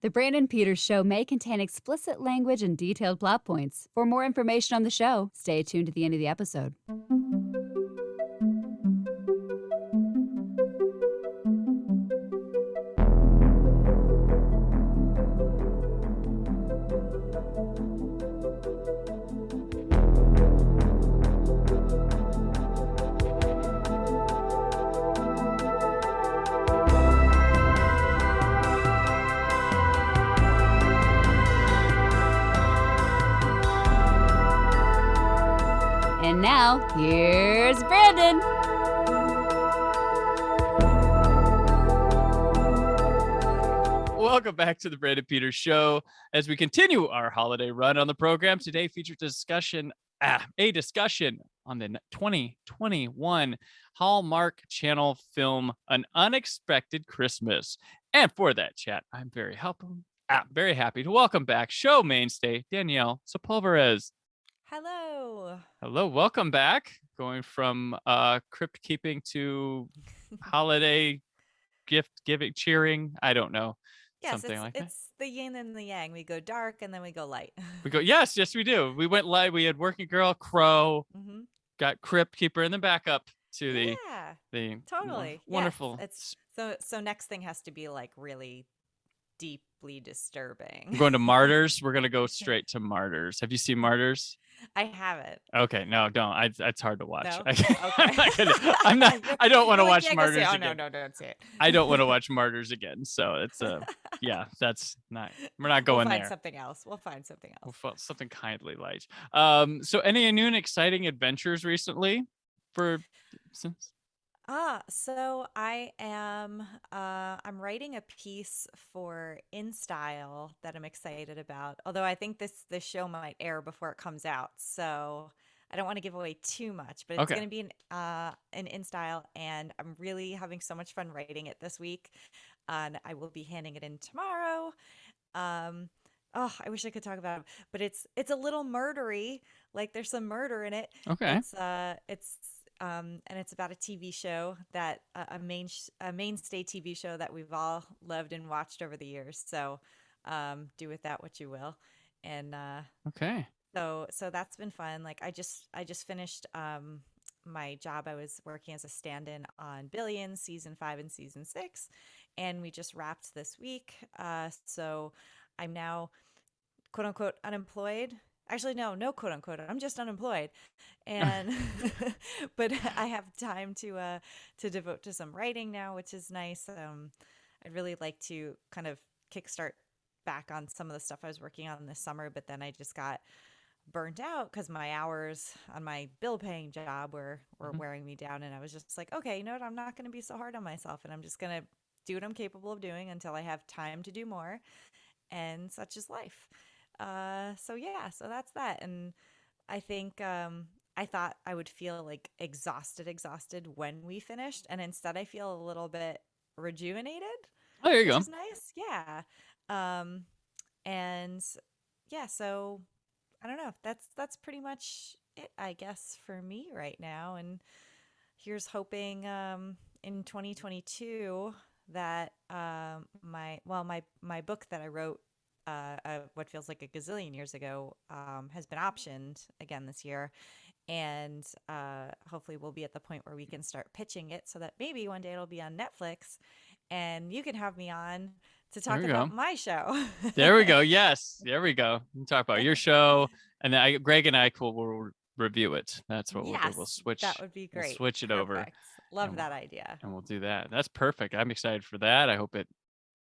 The Brandon Peters Show may contain explicit language and detailed plot points. For more information on the show, stay tuned to the end of the episode. And now, here's Brandon. Welcome back to the Brandon Peters Show. As we continue our holiday run on the program, today features a discussion on the 2021 Hallmark Channel film, An Unexpected Christmas. And for that chat, I'm very happy to welcome back show mainstay Danielle Sepulveres. Hello, welcome back. Going from crypt keeping to holiday gift giving, cheering. I don't know. Yes, Something like that. it's the yin and the yang. We go dark and then we go light. Yes, we do. We went live. We had Working Girl, Crow, Mm-hmm. got Crypt Keeper, and then back up to the Totally wonderful. Yes, so next thing has to be like really deeply disturbing. We're going to Martyrs. We're going to go straight to Martyrs. Have you seen Martyrs? I haven't. Okay, no, don't. It's hard to watch. No? I'm not. I don't want to watch yeah, Martyrs say, again. No, don't say it. I don't want to watch Martyrs again. So it's that's not. We're not going We'll there. We'll find something else. Something kindly light. So any new and exciting adventures recently since? So I am I'm writing a piece for InStyle that I'm excited about. Although I think this show might air before it comes out, so I don't want to give away too much. But it's Okay. going to be an InStyle, and I'm really having so much fun writing it this week. And I will be handing it in tomorrow. Oh, I wish I could talk about it, but it's a little murdery. Like there's some murder in it. Okay. And it's about a TV show that a mainstay TV show that we've all loved and watched over the years. So, do with that what you will. And Okay. so that's been fun. Like I just finished my job. I was working as a stand-in on Billions season 5 and season 6, and we just wrapped this week. So I'm now quote unquote unemployed. Actually, no, quote unquote. I'm just unemployed, and but I have time to devote to some writing now, which is nice. I'd really like to kind of kickstart back on some of the stuff I was working on this summer, but then I just got burnt out because my hours on my bill-paying job were wearing me down, and I was just like, okay, you know what? I'm not going to be so hard on myself, and I'm just going to do what I'm capable of doing until I have time to do more, and such is life. So that's that. And I think I thought I would feel like exhausted when we finished, and instead I feel a little bit rejuvenated. Oh, there you go. Which is nice. Yeah. And yeah, so I don't know. That's pretty much it, I guess, for me right now. And here's hoping in 2022 that my book that I wrote what feels like a gazillion years ago has been optioned again this year, and hopefully we'll be at the point where we can start pitching it so that maybe one day it'll be on Netflix and you can have me on to talk about my show. There we go. Yes, there we go. We'll talk about your show, and then Greg and I will review it. That's what we'll do. We'll switch. That would be great. We'll switch it over. Love that idea. And we'll do that. That's perfect. I'm excited for that. I hope it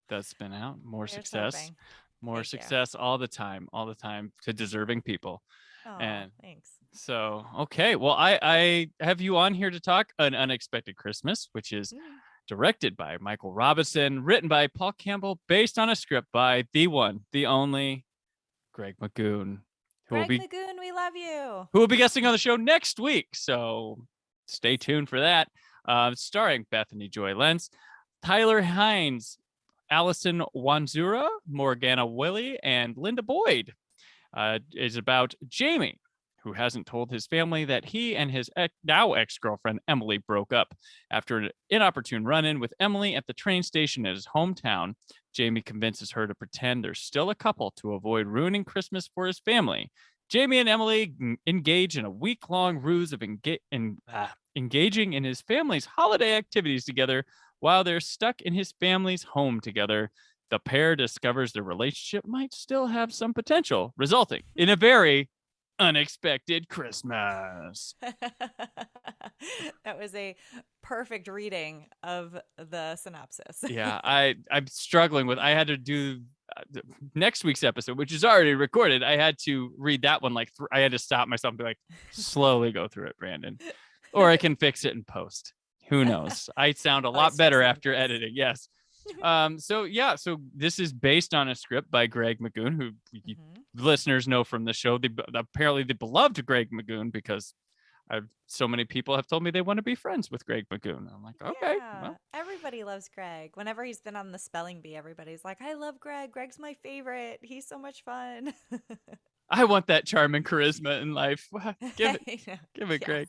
does spin out. More Here's success. hoping. More Thank success all the time to deserving people. Oh, and thanks. So, okay. Well, I have you on here to talk An Unexpected Christmas, which is directed by Michael Robinson, written by Paul Campbell, based on a script by the one, the only Greg McGoon. McGoon, we love you. Who will be guesting on the show next week. So stay tuned for that. Starring Bethany Joy Lenz, Tyler Hines, Allison Wanzura, Morgana Willie, and Linda Boyd. Is about Jamie, who hasn't told his family that he and his now ex-girlfriend Emily broke up. After an inopportune run-in with Emily at the train station in his hometown, Jamie convinces her to pretend they're still a couple to avoid ruining Christmas for his family. Jamie and Emily engage in a week-long ruse of engaging in his family's holiday activities together while they're stuck in his family's home together. The pair discovers their relationship might still have some potential, resulting in a very unexpected Christmas. That was a perfect reading of the synopsis. Yeah, I'm struggling with. I had to do next week's episode, which is already recorded. I had to read that one I had to stop myself and be like, slowly go through it, Brandon, or I can fix it in post. Who knows? I sound a lot better after editing. Yes. So this is based on a script by Greg McGoon, who listeners know from the show. Apparently the beloved Greg McGoon, because so many people have told me they want to be friends with Greg McGoon. I'm like, okay. Yeah, Well. everybody loves Greg. Whenever he's been on the spelling bee, everybody's like, I love Greg. Greg's my favorite. He's so much fun. I want that charm and charisma in life. Give it, yes. Greg.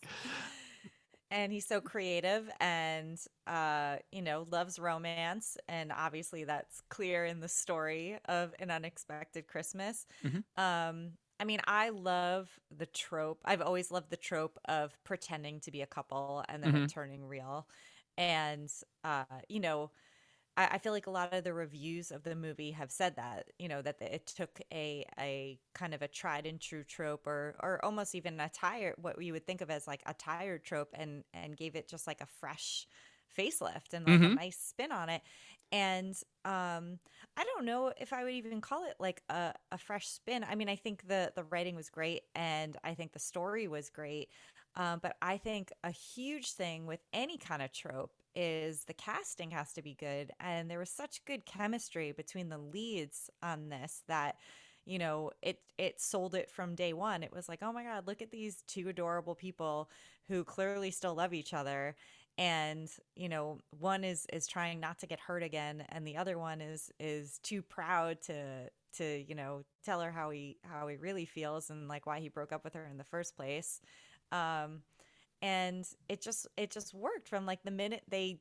And he's so creative and, loves romance. And obviously that's clear in the story of An Unexpected Christmas. I mean, I love the trope. I've always loved the trope of pretending to be a couple and then it turning real. And, I feel like a lot of the reviews of the movie have said that, that it took a kind of a tried and true trope or almost even what you would think of as like a tired trope and gave it just like a fresh facelift and like a nice spin on it. And I don't know if I would even call it like a fresh spin. I mean, I think the writing was great and I think the story was great. But I think a huge thing with any kind of trope is the casting has to be good. And there was such good chemistry between the leads on this that, it sold it from day one. It was like, oh my God, look at these two adorable people who clearly still love each other. And, one is trying not to get hurt again. And the other one is too proud to, tell her how he really feels and like why he broke up with her in the first place. And it just worked from like the minute they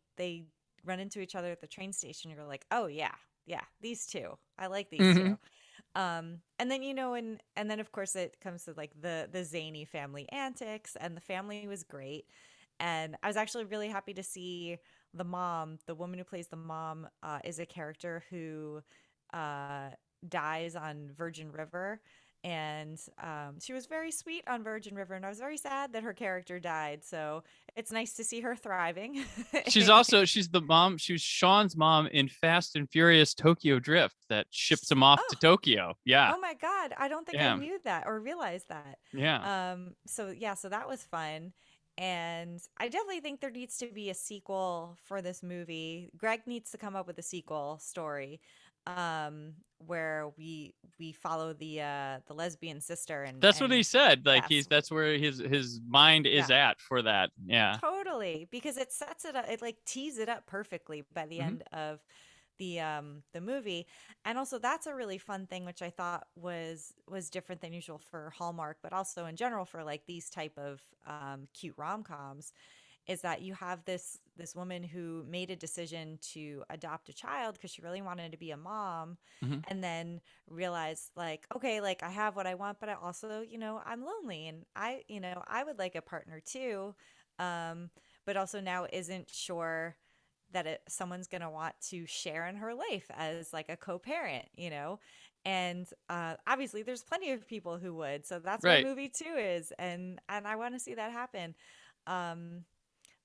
run into each other at the train station. You're like, oh yeah, these two, I like these two. And then and then of course it comes to like the zany family antics, and the family was great. And I was actually really happy to see the woman who plays the mom, is a character who dies on Virgin River. And she was very sweet on Virgin River, and I was very sad that her character died. So it's nice to see her thriving. She's the mom. She was Sean's mom in Fast and Furious Tokyo Drift that ships him off to Tokyo. Yeah. Oh my God. I don't think I knew that or realized that. Yeah. So that was fun. And I definitely think there needs to be a sequel for this movie. Greg needs to come up with a sequel story, where we follow the lesbian sister, and that's what he said. Like yes. that's where his mind is at for that. Yeah, totally, because it sets it up, it like tees it up perfectly by the end of the movie. And also that's a really fun thing, which I thought was different than usual for Hallmark, but also in general for like these type of cute rom-coms, is that you have this woman who made a decision to adopt a child because she really wanted to be a mom, and then realized like, okay, like I have what I want, but I also, I'm lonely, and I would like a partner too, but also now isn't sure that someone's going to want to share in her life as like a co-parent, and obviously there's plenty of people who would, so that's what movie 2 is, and I want to see that happen.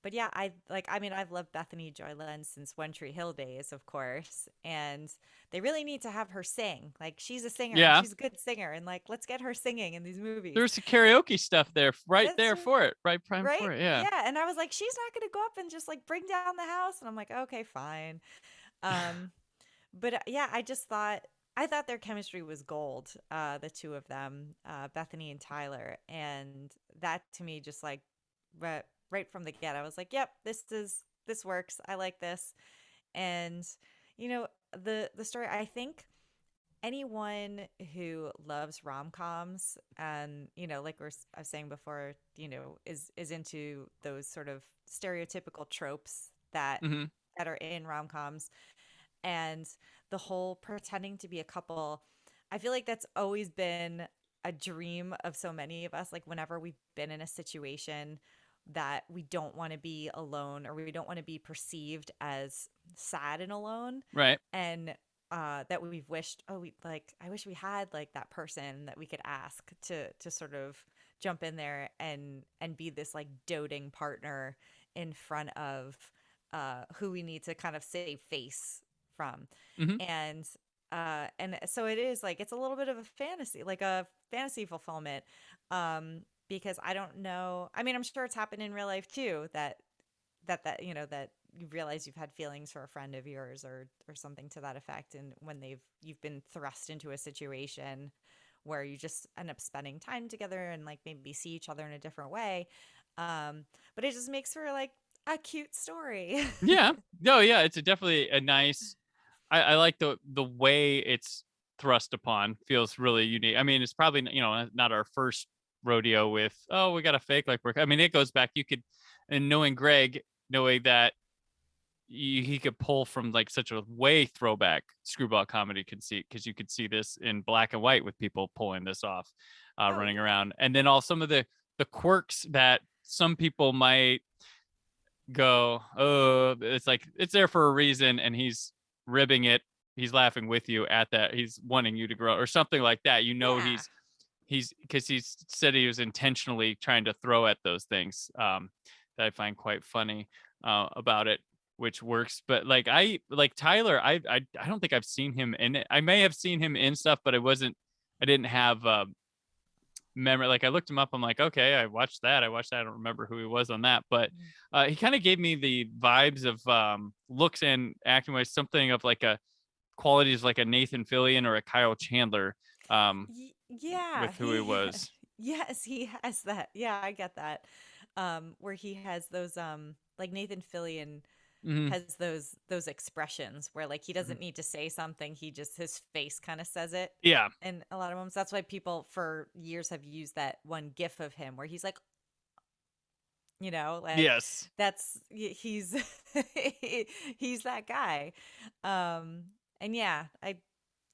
But yeah, I've loved Bethany Joy Lenz since One Tree Hill days, of course. And they really need to have her sing. Like, she's a singer. Yeah. And she's a good singer. And like, let's get her singing in these movies. There's the karaoke stuff there, right there for it. Right prime for it. Yeah. Yeah. And I was like, she's not going to go up and just like bring down the house. And I'm like, okay, fine. But yeah, I thought their chemistry was gold, the two of them, Bethany and Tyler. And that to me just like right from the get, I was like, yep, this works. I like this. And the story, I think anyone who loves rom-coms and, like I was saying before, is into those sort of stereotypical tropes Hmm. that are in rom-coms, and the whole pretending to be a couple. I feel like that's always been a dream of so many of us. Like whenever we've been in a situation that we don't want to be alone, or we don't want to be perceived as sad and alone, Right. and that we've wished, oh, we like, I wish we had like that person that we could ask to sort of jump in there and be this like doting partner in front of who we need to kind of save face from. Hmm. And so it is like, it's a little bit of a fantasy, like a fantasy fulfillment. Because I don't know, I mean, I'm sure it's happened in real life too, that that you realize you've had feelings for a friend of yours, or something to that effect, and when you've been thrust into a situation where you just end up spending time together and like maybe see each other in a different way. But it just makes for like a cute story. Yeah. No, yeah, it's definitely a nice. I like the way it's thrust upon. Feels really unique. I mean, it's probably not our first rodeo with, oh, we got a fake like we're. I mean, it goes back. You could, and knowing Greg, knowing that he could pull from like such a way throwback screwball comedy conceit, because you could see this in black and white with people pulling this off, Oh running yeah. around, and then all some of the quirks that some people might go, oh, it's like it's there for a reason, and he's ribbing it. He's laughing with you at that. He's wanting you to grow or something like that. Yeah. He's because he's said he was intentionally trying to throw at those things, that I find quite funny about it, which works. But like Tyler, I don't think I've seen him in it. I may have seen him in stuff, but I didn't have memory. Like I looked him up. I'm like, okay, I watched that. I don't remember who he was on that, but Mhm. he kind of gave me the vibes of looks and acting wise, something of like a qualities like a Nathan Fillion or a Kyle Chandler, um, Yeah, with who he he was. yes, he has that. Yeah, I get that. Where he has those like Nathan Fillion Hmm. has those expressions where like he doesn't need to say something, he just his face kind of says it. Yeah. And a lot of moments, that's why people for years have used that one gif of him where he's like, like Yes. he's he's that guy. Um and yeah, I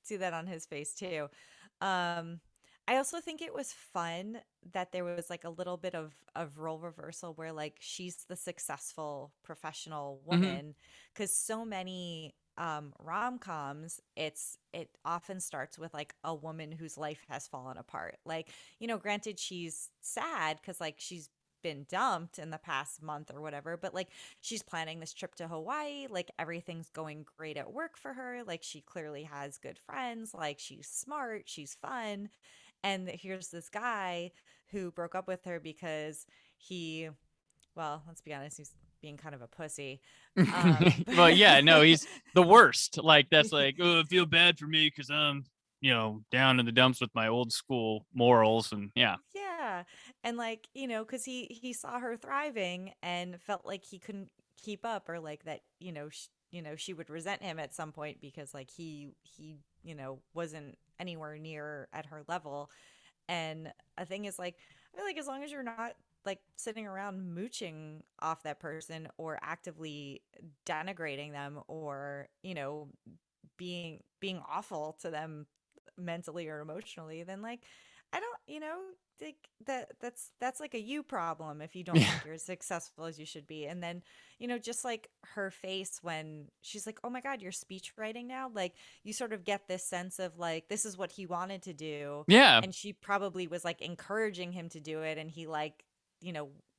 see that on his face too. Um, I also think it was fun that there was like a little bit of role reversal where like she's the successful professional Hmm. woman, because so many rom-coms, it often starts with like a woman whose life has fallen apart. Like, granted she's sad because like she's been dumped in the past month or whatever, but like she's planning this trip to Hawaii, like everything's going great at work for her, like she clearly has good friends, like she's smart, she's fun. And here's this guy who broke up with her because he, well, let's be honest, he's being kind of a pussy. Well, yeah, no, But he's the worst. Like that's like, oh, I feel bad for me because I'm, down in the dumps with my old school morals, and yeah. yeah. And like, cuz he saw her thriving and felt like he couldn't keep up, or like that, she would resent him at some point because like he wasn't anywhere near at her level. And a thing is like, I feel like as long as you're not like sitting around mooching off that person or actively denigrating them, or, being awful to them mentally or emotionally, then like I don't, think that's like a you problem if you don't Yeah. think you're as successful as you should be. And then, just like her face when she's like, "Oh my God, you're speech writing now?" Like you sort of get this sense of like this is what he wanted to do, Yeah. and she probably was like encouraging him to do it, and he like,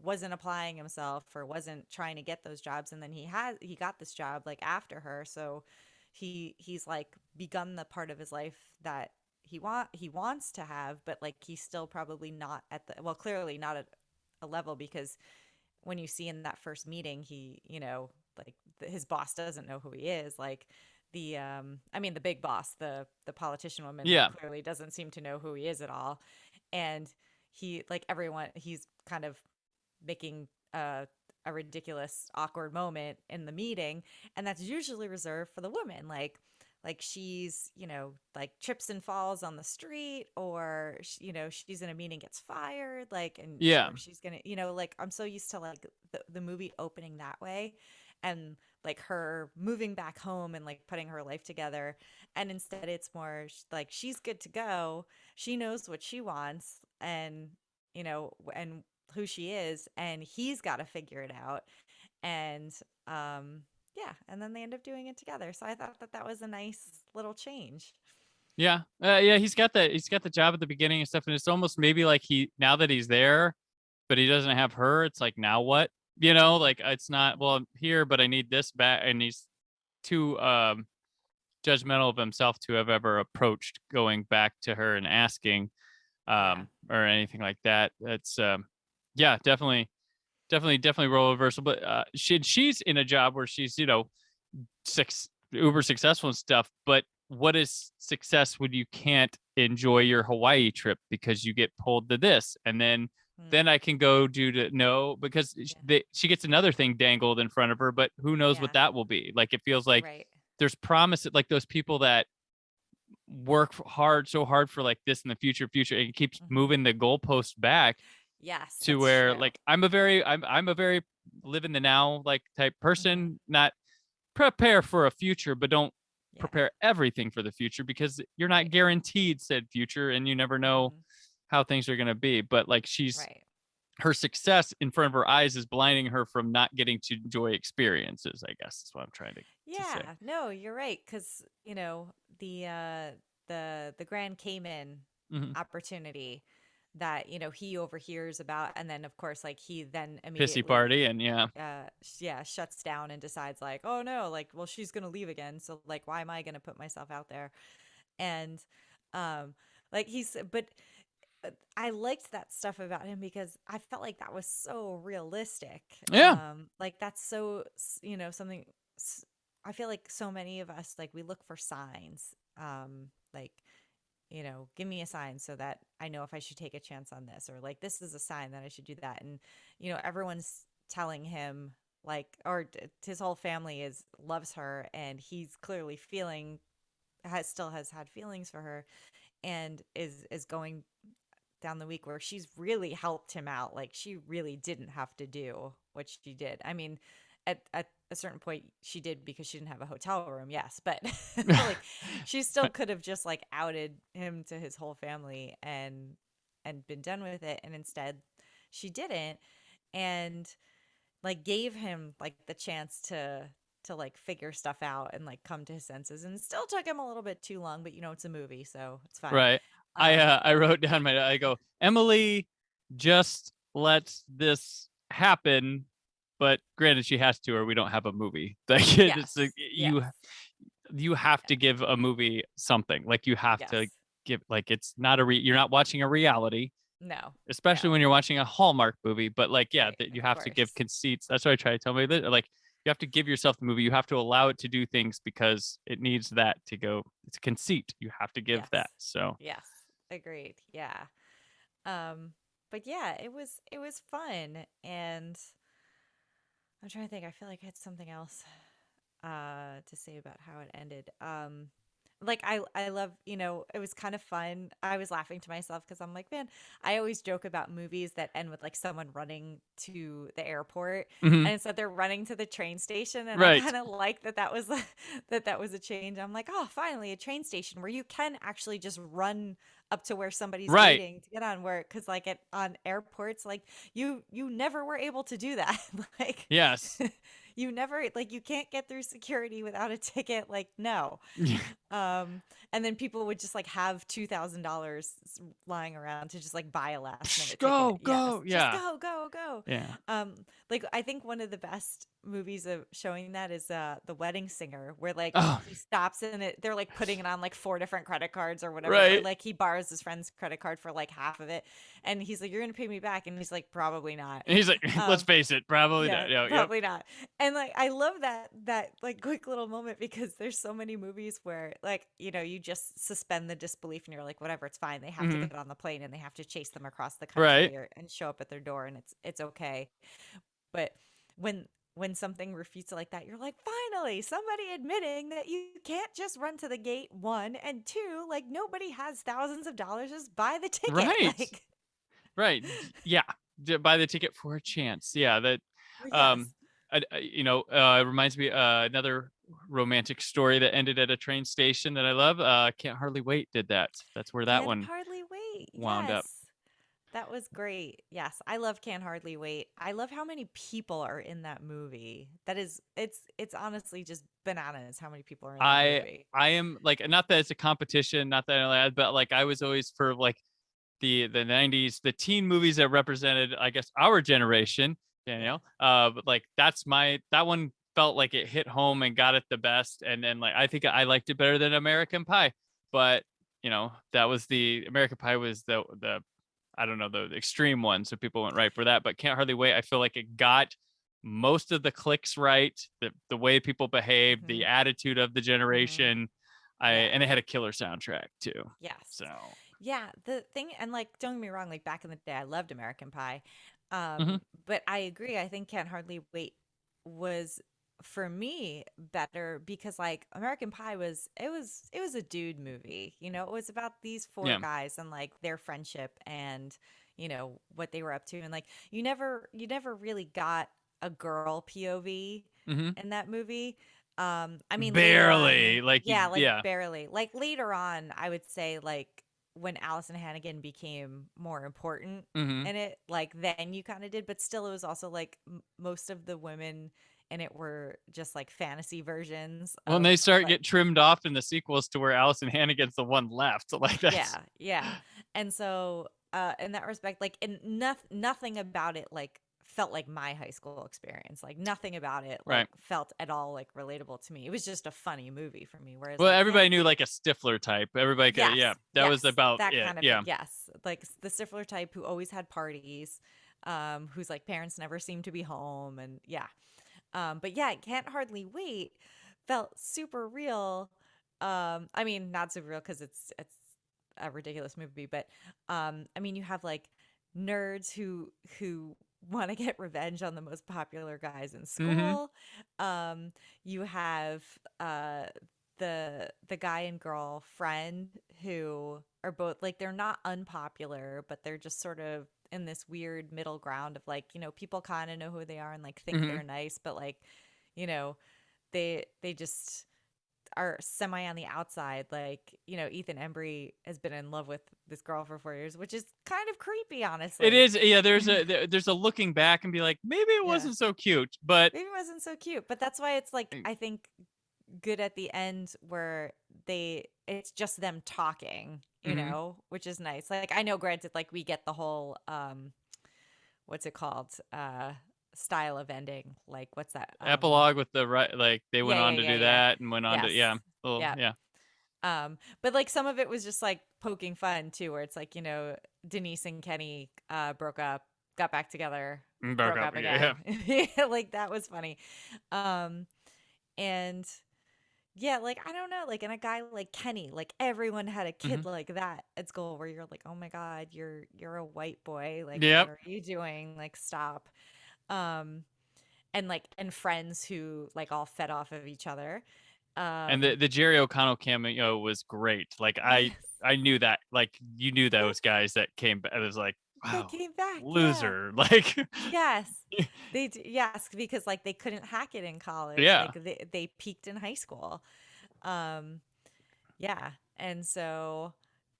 wasn't applying himself or wasn't trying to get those jobs, and then he got this job like after her. So he's like begun the part of his life that he wants to have, but like he's still probably not at the, well, clearly not at a level, because when you see in that first meeting, he, like his boss doesn't know who he is. Like I mean the big boss, the politician woman, like Yeah. clearly doesn't seem to know who he is at all. And he, like everyone, he's kind of making a ridiculous awkward moment in the meeting, and that's usually reserved for the woman. like she's, like trips and falls on the street, or she's in a meeting, gets fired, like, Yeah. or she's gonna, like, I'm so used to like the movie opening that way, and like her moving back home and like putting her life together, and instead it's more like she's good to go, she knows what she wants, and and who she is, and he's got to figure it out. And yeah, and then they end up doing it together. So I thought that that was a nice little change. Yeah. Yeah, he's got the job at the beginning and stuff, and it's almost maybe like now that he's there, but he doesn't have her, it's like, now what? Like, it's not, well, I'm here, but I need this back, and he's too judgmental of himself to have ever approached going back to her and asking Yeah. or anything like that. That's yeah, definitely role reversal. But she's in a job where she's, uber successful and stuff. But what is success when you can't enjoy your Hawaii trip because you get pulled to this, and then I can go no, because she gets another thing dangled in front of her, but who knows what Yeah. that will be. Like, it feels like Right. there's promise, like those people that work so hard for like this in the future, and it keeps Hmm. moving the goalpost back Yes, to that's where, true. like, I'm a very live in the now like type Hmm. person, not prepare for a future, but don't Yeah. prepare everything for the future, because you're not Right. guaranteed said future, and you never know Hmm. how things are going to be. But like, Right. her success in front of her eyes is blinding her from not getting to enjoy experiences, I guess is what I'm trying to say. Yeah. No, you're right. Because the the Grand Cayman Hmm. opportunity that he overhears about, and then of course like he then Pissy immediately party, and yeah. yeah, shuts down and decides like, oh no, like, well, she's gonna leave again, so like why am I gonna put myself out there? And um like but I liked that stuff about him because I felt like that was so realistic. Yeah. Like that's so something I feel like so many of us, like, we look for signs, like, give me a sign so that I know if I should take a chance on this, or like this is a sign that I should do that. And everyone's telling him, like, or his whole family is loves her, and he's clearly has had feelings for her, and is going down the week where she's really helped him out. Like, she really didn't have to do what she did. I mean, at a certain point she did because she didn't have a hotel room, yes, but like she still could have just like outed him to his whole family and been done with it. And instead she didn't, and like gave him like the chance to like figure stuff out and like come to his senses, and still took him a little bit too long, but it's a movie, so it's fine. Right. um I wrote down I go, Emily just lets this happen, but granted she has to, or we don't have a movie. Like, it's like, yes, yes, you have yeah, to give a movie something. Like, you have to yes, give, like, it's not you're not watching a reality, no, especially no, when you're watching a Hallmark movie. But like, yeah, right, that you of have to give course, conceits. That's what I try to tell my, like, you have to give yourself the movie. You have to allow it to do things because it needs that to go. It's a conceit. You have to give yes, that. So yes, agreed, yeah. But yeah, it was fun. And I'm trying to think, I feel like I had something else to say about how it ended. Like, I love, it was kind of fun. I was laughing to myself because I'm like, man, I always joke about movies that end with like someone running to the airport, mhm. and instead they're running to the train station. And I Right. kind of like that was that was a change. I'm like, oh, finally a train station where you can actually just run up to where somebody's Right. waiting to get on work. Because like on airports, like you never were able to do that. Like, Yes. you never, like, you can't get through security without a ticket, like, no. um and then people would just like have $2,000 lying around to just like buy a last minute ticket. Go, Yes, go. just Yeah. go. Yeah. Like, I think one of the best movies of showing that is The Wedding Singer, where like Oh, he stops in it, they're like putting it on like four different credit cards or whatever, or right. like he borrows his friend's credit card for like half of it, and he's like, you're gonna pay me back, and he's like, probably not. And he's like, let's um face it, probably yeah, not. Yeah. Yep. probably not. And like, I love that like quick little moment, because there's so many movies where, like, you just suspend the disbelief and you're like, whatever, it's fine. They have to Hmm. get on the plane and they have to chase them across the Right. country, or and show up at their door, and it's okay. But when when something refutes it like that, you're like, finally, somebody admitting that you can't just run to the gate, one, and two, like nobody has thousands of dollars, just buy the ticket. Right. Like, Right. Yeah. Buy the ticket for a chance. Yeah. That, yes. um, it reminds me another romantic story that ended at a train station that I love. Can't Hardly Wait did that. That's where that Can one hardly wait. wound up. Yes. That was great. Yes, I love Can Hardly Wait. I love how many people are in that movie. That is, it's honestly just bananas how many people are in that I movie. I am like, not that it's a competition, not that but like I was always for like the 90s, the teen movies that represented, I guess, our generation, Yeah. Danielle. But like that one felt like it hit home and got it the best. And then like I think I liked it better than American Pie. But that was the American Pie was the I don't know, the extreme one. So people went right for that. But Can't Hardly Wait, I feel like it got most of the clicks right, the way people behaved, Hmm. the attitude of the Hmm. generation. Yeah. And it had a killer soundtrack too. Yes. So Yeah. The thing, and like, don't get me wrong, like back in the day, I loved American Pie. mhm. But I agree. I think Can't Hardly Wait was for me better because like American Pie was a dude movie. It was about these four Yeah. guys and like their friendship and what they were up to, and like you never really got a girl POV Hmm. in that movie. I mean, later on, Barely. Like you, yeah, like yeah. barely. Like later on, I would say like when Allison Hannigan became more important Hmm. in it, like then you kind of did, but still it was also like most of the women in it were just like fantasy versions When of they start like, get trimmed off in the sequels to where Allison Hannigan's the one left, like that's yeah, yeah. And so in that respect, like, and nothing about it like felt like my high school experience. Like nothing about it like right. felt at all like relatable to me. It was just a funny movie for me. Whereas Well, like everybody knew like a Stifler type. Everybody could, yes, yeah, that was yes, about that it. kind of Yeah. yes, like the Stifler type who always had parties, whose like parents never seemed to be home, and yeah. But yeah, Can't Hardly Wait felt super real. I mean, not super real because it's a ridiculous movie, but I mean, you have like nerds who want to get revenge on the most popular guys in Hmm. school. You have the guy and girl friend who are both like they're not unpopular, but they're just sort of in this weird middle ground of like, people kind of know who they are and like think Hmm. they're nice, but like, you know, they just are semi on the outside. Like, Ethan Embry has been in love with this girl for 4 years, which is kind of creepy, It honestly. is, yeah. There's a looking back and be like, maybe it Yeah. wasn't so cute, but Maybe it wasn't so cute, but that's why it's like I think good at the end where it's just them talking, mhm. which is nice. Like I know granted like we get the whole what's it called? Style of ending. Like what's that? Epilogue with the right, like they Yeah, went yeah, on to yeah, do yeah. that and went on to, Yes. yeah. Well, Yeah. yeah. But like some of it was just like poking fun too, where it's like, Denise and Kenny broke up, got back together, Broke broke up. up Yeah. again. Like that was funny. Um and yeah, like I don't know, like and a guy like Kenny, like everyone had a Hmm. kid like that at school where you're like, "Oh my God, you're a white boy. Like what Yep. are you doing? Like stop." Um and friends who like all fed off of each other. And the Um the Jerry O'Connell cameo was great. Like yes. I knew that. Like you knew Yes. those guys that came back. It was like, They wow, came back. Yeah. loser. Like, Yes. Yes, because like they couldn't hack it in college. yeah. Like they peaked in high school. Um yeah. And so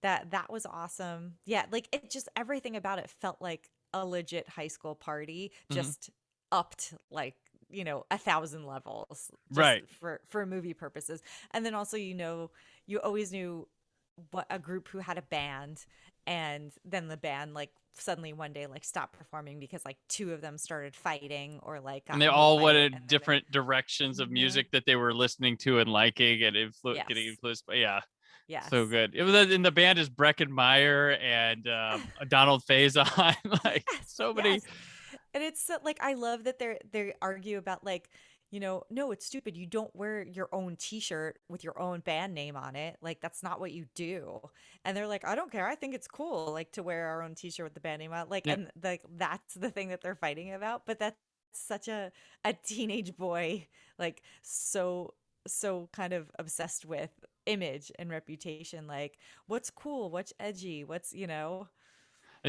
that was awesome. Yeah, like it just everything about it felt like a legit high school party, Hmm. just upped like 1,000 levels just Right. for movie purposes. And then also you always knew what a group who had a band, and then the band like suddenly one day like stopped performing because like two of them started fighting or like And got they into a all fight, and wanted then different directions of Mhm. music that they were listening to and liking and getting Yes. influenced by. Yeah. So Yes. good. It was in the band is Breckin Meyer and Donald Faison. Like Yes, so many. yes. And it's like I love that they argue about like, no, it's stupid. You don't wear your own t-shirt with your own band name on it. Like that's not what you do. And they're like, I don't care. I think it's cool like to wear our own t-shirt with the band name on it. Like Yeah. and like that's the thing that they're fighting about, but that's such a teenage boy, like so kind of obsessed with image and reputation. Like, what's cool, what's edgy, what's, I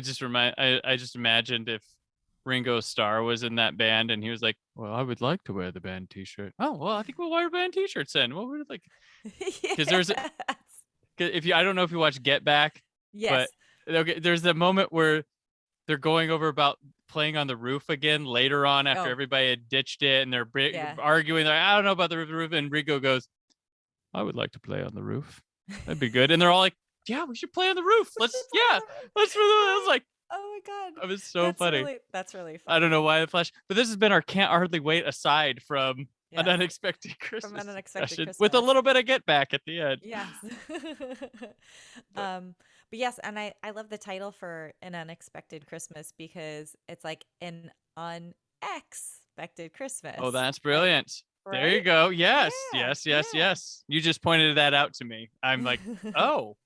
just imagined if Ringo Starr was in that band and he was like, "Well, I would like to wear the band T-shirt." Oh, well, I think we'll wear band T-shirts then. What would like? Because Yes. I don't know if you watch Get Back, but Yes. okay, there's the moment where they're going over about playing on the roof again later on after Oh, everybody had ditched it and they're yeah. arguing. They're like, I don't know about the roof, and Ringo goes, "I would like to play on the roof. That'd be good." And they're all like, "Yeah, we should play on the roof. We Let's should play on yeah, the roof. let's." I was like, Oh my God. "That was so funny." That's really I don't funny. know why the flash, but this has been our can't hardly wait aside from an Yes. unexpected From Christmas an unexpected discussion with a Christmas. little bit of get back at the end. Yes. But But yes, and I love the title for An Unexpected Christmas because it's like an unexpected oh, Christmas. that's Like, brilliant. There you right? go. Yes, Yeah. yes, yes, Yeah. yes. You just pointed that out to me. I'm like, oh,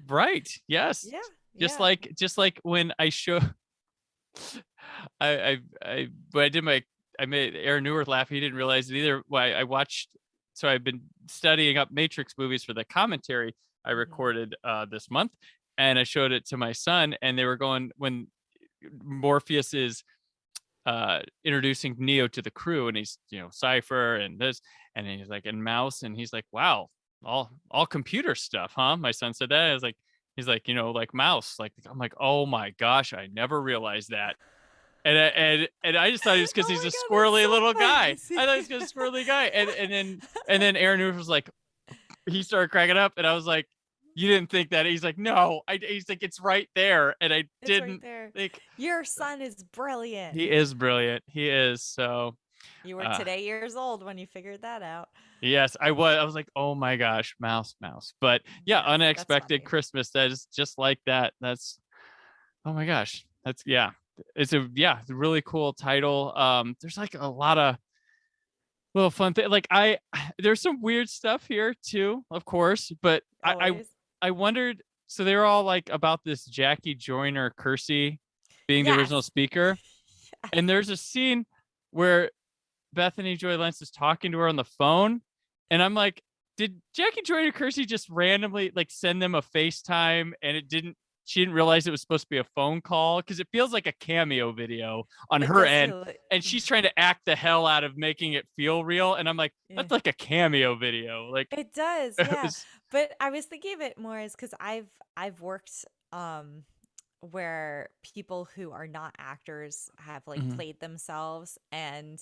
right. Yes. Yeah. Just Yeah. like when I show when I did my I made Aaron Newworth laugh. He didn't realize it either. Why I watched so I've been studying up Matrix movies for the commentary I Hmm. recorded this month, and I showed it to my son, and they were going when Morpheus is introducing Neo to the crew, and he's Cypher and this, and he's like and Mouse, and he's like, wow, all computer stuff, huh? My son said that. I was like, he's like, like Mouse, like I'm like, oh my gosh, I never realized that. And I just thought he was because Oh he's my a God, that's squirrely so little guy. I thought he was funny. because a squirrely guy. And then Aaron Newt was like, he started cracking up, and I was like, you didn't think that? He's like, no. He's like, it's right there, and I It's right didn't there. think. Your son is brilliant. He is brilliant. He is so. You were Uh, today years old when you figured that out. yes, I was. I was like, oh my gosh, Mouse. But yeah, Yes, that's unexpected funny. Christmas. That is just like that. That's oh my gosh. That's yeah. It's a really cool title. There's like a lot of little fun thing. Like there's some weird stuff here too, of course. But Always. I wondered. So they were all like about this Jackie Joyner Kersey being the original Yes. speaker, Yes. and there's a scene where Bethany Joy Lenz is talking to her on the phone, and I'm like, did Jackie Joyner Kersey just randomly like send them a FaceTime, and she didn't realize it was supposed to be a phone call? Because it feels like a cameo video on It her does end, feel like, and she's trying to act the hell out of making it feel real, and I'm like, yeah. that's like a cameo video. Like It does, it yeah. was, But I was thinking of it more as because I've worked where people who are not actors have like Mhm. played themselves, and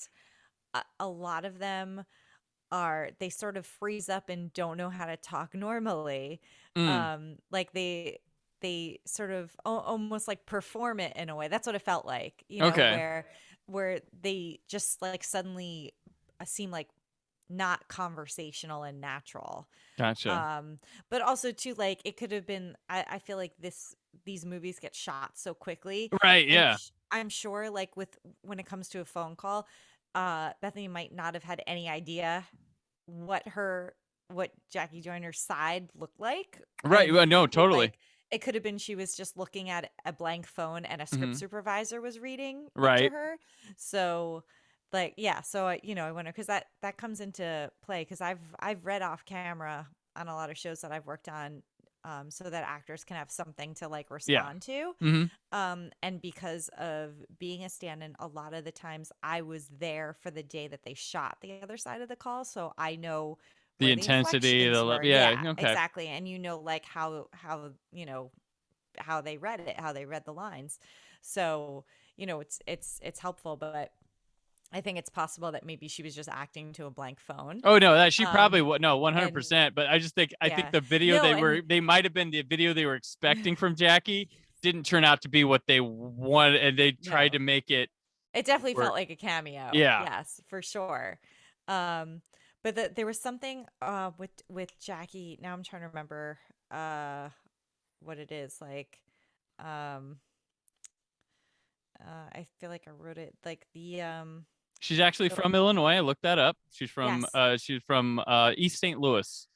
a lot of them they sort of freeze up and don't know how to talk normally. Mm, Like they sort of almost like perform it in a way. That's what it felt like, okay, where they just like suddenly seem like not conversational and natural. gotcha. Um, but also too, like it could have been. I feel like these movies get shot so quickly. Right, yeah. I'm sure, like with when it comes to a phone call, Bethany might not have had any idea what what Jackie Joyner's side looked like, Right, and well, no, totally. like it could have been she was just looking at a blank phone and a script Mhm. supervisor was reading it to Right. her. So like yeah, so I wonder because that comes into play because I've read off camera on a lot of shows that I've worked on, so that actors can have something to like Yeah. respond to. Mhm. And because of being a stand-in, a lot of the times I was there for the day that they shot the other side of the call, so I know The where the intensity, inflections were. yeah, Yeah, okay. exactly. And like how how they read it, how they read the lines. So, it's helpful, but I think it's possible that maybe she was just acting to a blank phone. Oh no, that she probably Um would no, and 100%. But I think yeah. the video No, and they might have been the video they were expecting from Jackie didn't turn out to be what they wanted, and they tried no. to make it It definitely work. felt like a cameo. Yeah. Yes, for sure. Um, but there was something with Jackie. Now I'm trying to remember what it is like. Um, I feel like I wrote it like She's actually the from Illinois. I looked that up. yes. She's from East St. Louis.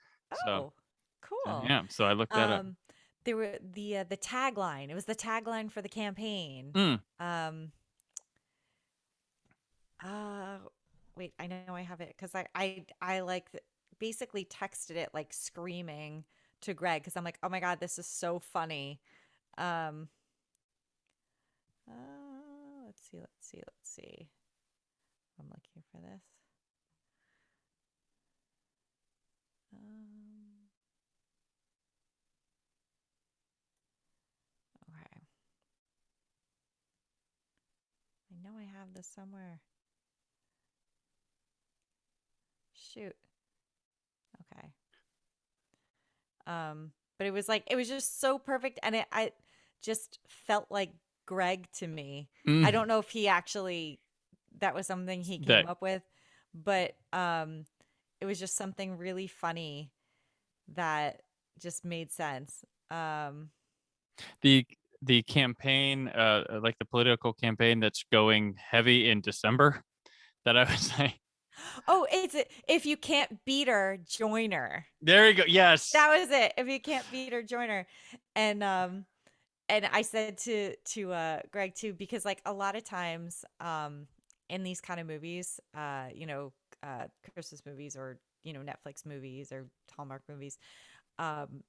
So, Oh, cool. yeah, so I looked that up. Um, there were the tagline. It was the tagline for the campaign. Mm. Um, Uh, wait, I know I have it because I like basically texted it like screaming to Greg because I'm like, oh my God, this is so funny. Um, let's see. I'm looking for this. Um, okay. I know I have this somewhere. Shoot. Okay. But it was just so perfect, and I just felt like Greg to me. I Mm, don't know if he actually that was something he came that up with, but it was just something really funny that just made sense. the the campaign, like the political campaign that's going heavy in December, that I was like, Oh, if you can't beat her, join her. there you go. Yes. That was it. If you can't beat her, join her. And I said to Greg too, because like a lot of times in these kind of movies, Christmas movies or Netflix movies or Hallmark movies, um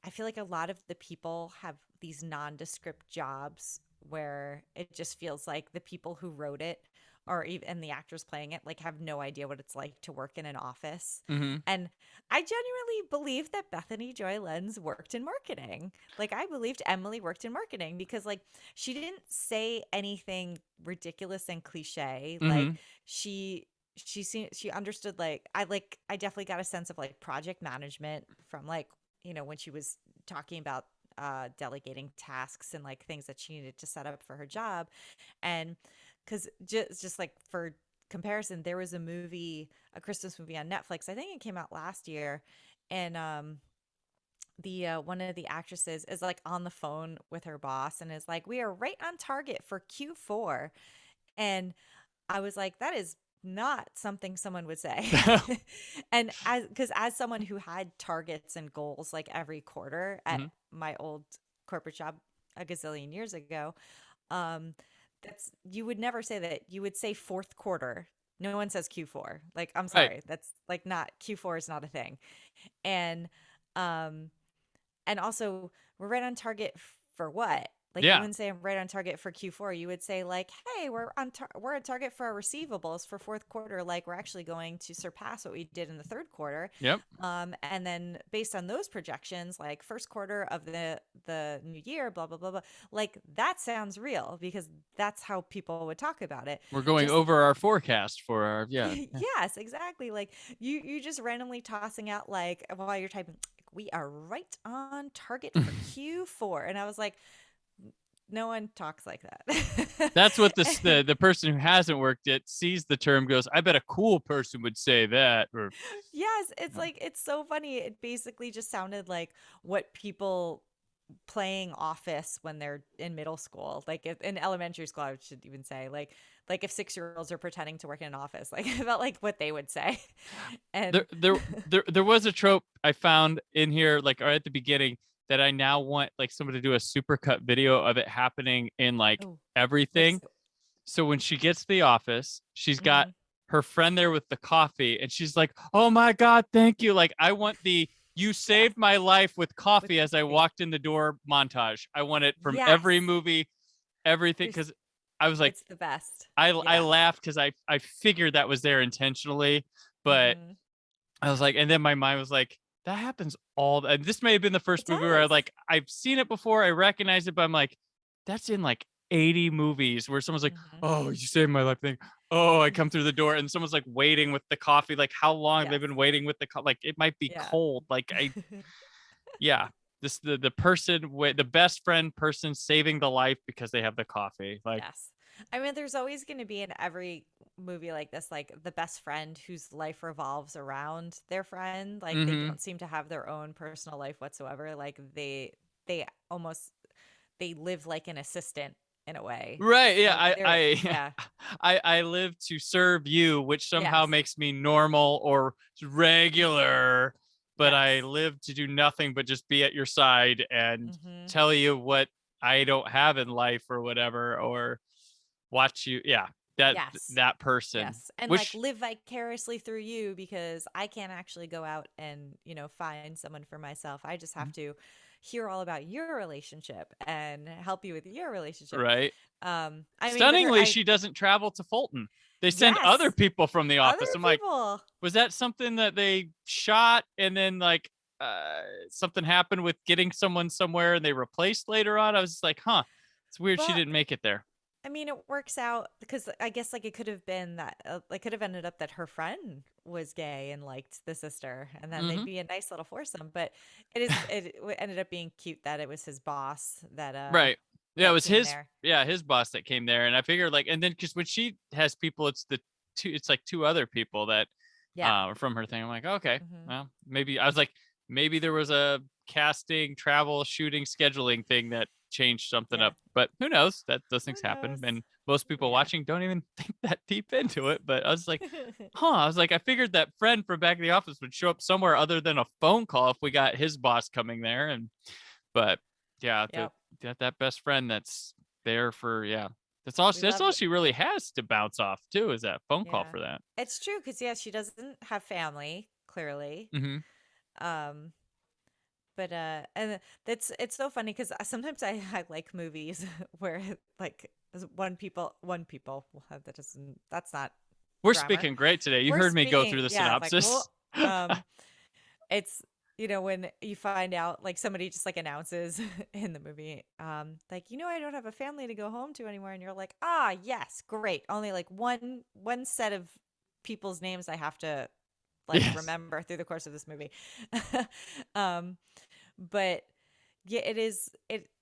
I feel like a lot of the people have these nondescript jobs where it just feels like the people who wrote it or even and the actors playing it like have no idea what it's like to work in an office. Hmm. And I genuinely believe that Bethany Joy Lenz worked in marketing. Like I believed Emily worked in marketing because like she didn't say anything ridiculous and cliche. Like Hmm. she understood I definitely got a sense of like project management from like when she was talking about delegating tasks and like things that she needed to set up for her job. And because just like for comparison, there was a Christmas movie on Netflix. I think it came out last year. And the one of the actresses is like on the phone with her boss and is like, we are right on target for Q4. And I was like, that is not something someone would say. And as someone who had targets and goals like every quarter at Hmm. my old corporate job a gazillion years ago, um, that's you would never say that. You would say fourth quarter. No one says Q4. Like, I'm Right. sorry. That's like not Q4 is not a thing. And um and also, we're right on target for what? Like you Yeah. wouldn't say I'm right on target for Q4. You would say like, "Hey, we're on target for our receivables for fourth quarter. Like we're actually going to surpass what we did in the third quarter." Yep. And then based on those projections, like first quarter of the new year, blah blah blah blah. Like that sounds real because that's how people would talk about it. We're going Just over our forecast for our, yeah. Yeah. yes, exactly. Like you just randomly tossing out like while you're typing, we are right on target for Q4. And I was like, no one talks like that. That's what the person who hasn't worked it sees the term, goes, I bet a cool person would say that. Or Yes, it's like it's so funny. It basically just sounded like what people playing office when they're in middle school, like in elementary school, I should even say, like if 6-year-olds are pretending to work in an office, like it felt like what they would say. there And there there was a trope I found in here, like right at the beginning, that I now want like someone to do a supercut video of it happening in like oh, everything. what's So when she gets to the office, she's got mhm. her friend there with the coffee, and she's like, "Oh my God, thank you!" Like I want the "You Yes, saved my life with with coffee as I coffee. walked in the door" montage. I want it from every Yes, movie, everything, there's because I was like, it's the best. I Yeah. laughed because I figured that was there intentionally, but Mhm. I was like, and then my mind was like, that happens and this may have been the It first movie where I does. like, I've seen it before, I recognize it, but I'm like, that's in like 80 movies where someone's like, Mhm. oh, you saved my life thing. Oh, I come through the door and someone's like waiting with the coffee. Like how long have they Yes. been waiting with like it might be Yeah. cold. Like yeah, the person with the best friend person saving the life because they have the coffee. Like, Yes. I mean, there's always going to be in every movie like this, like the best friend whose life revolves around their friend. Like they mm-hmm. don't seem to have their own personal life whatsoever. Like they almost they live like an assistant in a way. Right. Yeah. Like they're yeah. I live to serve you, which somehow Yes. makes me normal or regular, but I Yes. live to do nothing but just be at your side and Mhm. tell you what I don't have in life or whatever, or watch you. Yeah. Yes. that person. Yes. And like Which live vicariously through you, because I can't actually go out and, find someone for myself. I just have to hear all about your relationship and help you with your relationship. right. I mean, but Stunningly, she doesn't travel to Fulton. They send other yes, people from the other office. I'm like, people. was that something that they shot and then like something happened with getting someone somewhere and they replaced later on? I was just like, huh, it's weird she But didn't make it there. I mean, it works out because I guess like it could have been that it could have ended up that her friend was gay and liked the sister, and then they'd Mm-hmm. be a nice little foursome. But ended up being cute that it was his boss Right. Yeah, it that was came his there. his boss that came there. And I figured like and then because when she has people, it's like two other people that Yeah. from her thing. I'm like, okay, Hmm. well, maybe I was like, maybe there was a casting, travel, shooting, scheduling thing that changed something Yeah. up. But who knows? That those Who things happen. knows? And most people Yeah. watching don't even think that deep into it. But I was like, huh. I was like, I figured that friend from back in the office would show up somewhere other than a phone call if we got his boss coming there. And but yeah, Yep. that best friend that's there for We that's love. all she really has to bounce off too is that phone call Yeah. for that. It's true because yeah, she doesn't have family clearly. Mm-hmm. Um, but and it's so funny because sometimes I like movies where like one people well, that's not We're grammar. speaking great today. You We're heard me go speaking, through the yeah, like well, synopsis. it's when you find out like somebody just like announces in the movie, like I don't have a family to go home to anymore, and you're like, ah, yes, great. Only like one set of people's names I have to like Yes. remember through the course of this movie. um, but yeah,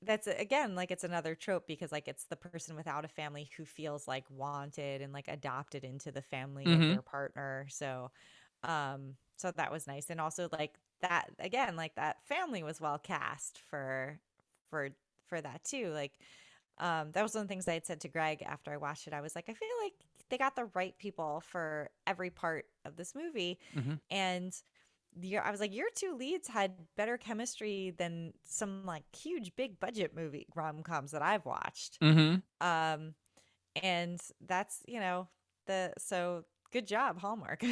that's again like it's another trope because like it's the person without a family who feels like wanted and like adopted into the family of Mm-hmm. their partner. So that was nice. And also like that again, like that family was well cast for for that too. Like that was one of the things I had said to Greg after I watched it. I was like, I feel like they got the right people for every part of this movie. Mm-hmm. And I was like, your two leads had better chemistry than some like huge big budget movie rom-coms that I've watched. Mm-hmm. Um, and that's, so good job, Hallmark.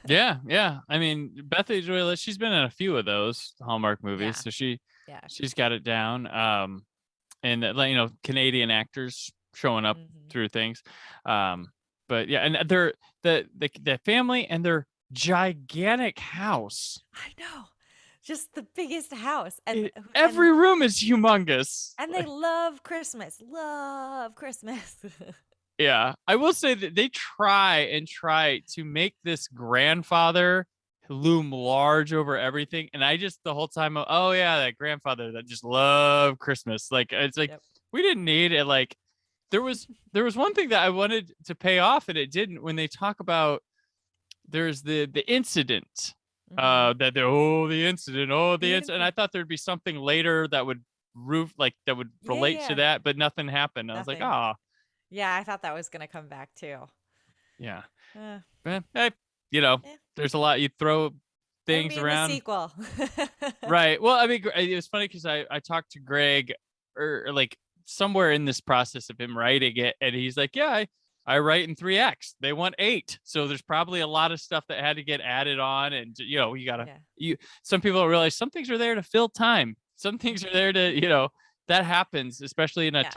Yeah, yeah. I mean, Bethany Joy, she's been in a few of those Hallmark movies, Yeah. so Yeah. she's got it down. And like Canadian actors showing up Hmm. through things. But yeah, and they're the family and their gigantic house. I know. Just the biggest house. Every room is humongous. And they love Christmas. Love Christmas. Yeah, I will say that they try to make this grandfather loom large over everything, and I just the whole time, oh yeah, that grandfather that just loved Christmas. Like it's like Yep. we didn't need it. Like there was one thing that I wanted to pay off, and it didn't. When they talk about there's the incident, Hmm. that the incident, and I thought there'd be something later that would that would Yeah, relate to yeah. that, but nothing happened. I was like, Nothing. ah. Yeah, I thought that was gonna come back too. Yeah. Uh, Hey, eh. there's a lot you throw It'll things be in the around. sequel. Right. Well, I mean, it was funny because I talked to Greg or like somewhere in this process of him writing it, and he's like, yeah, I write in 3X. They want 8. So there's probably a lot of stuff that had to get added on. And, you gotta, Yeah. some people don't realize some things are there to fill time. Some things are there to, that happens, especially in a Yes.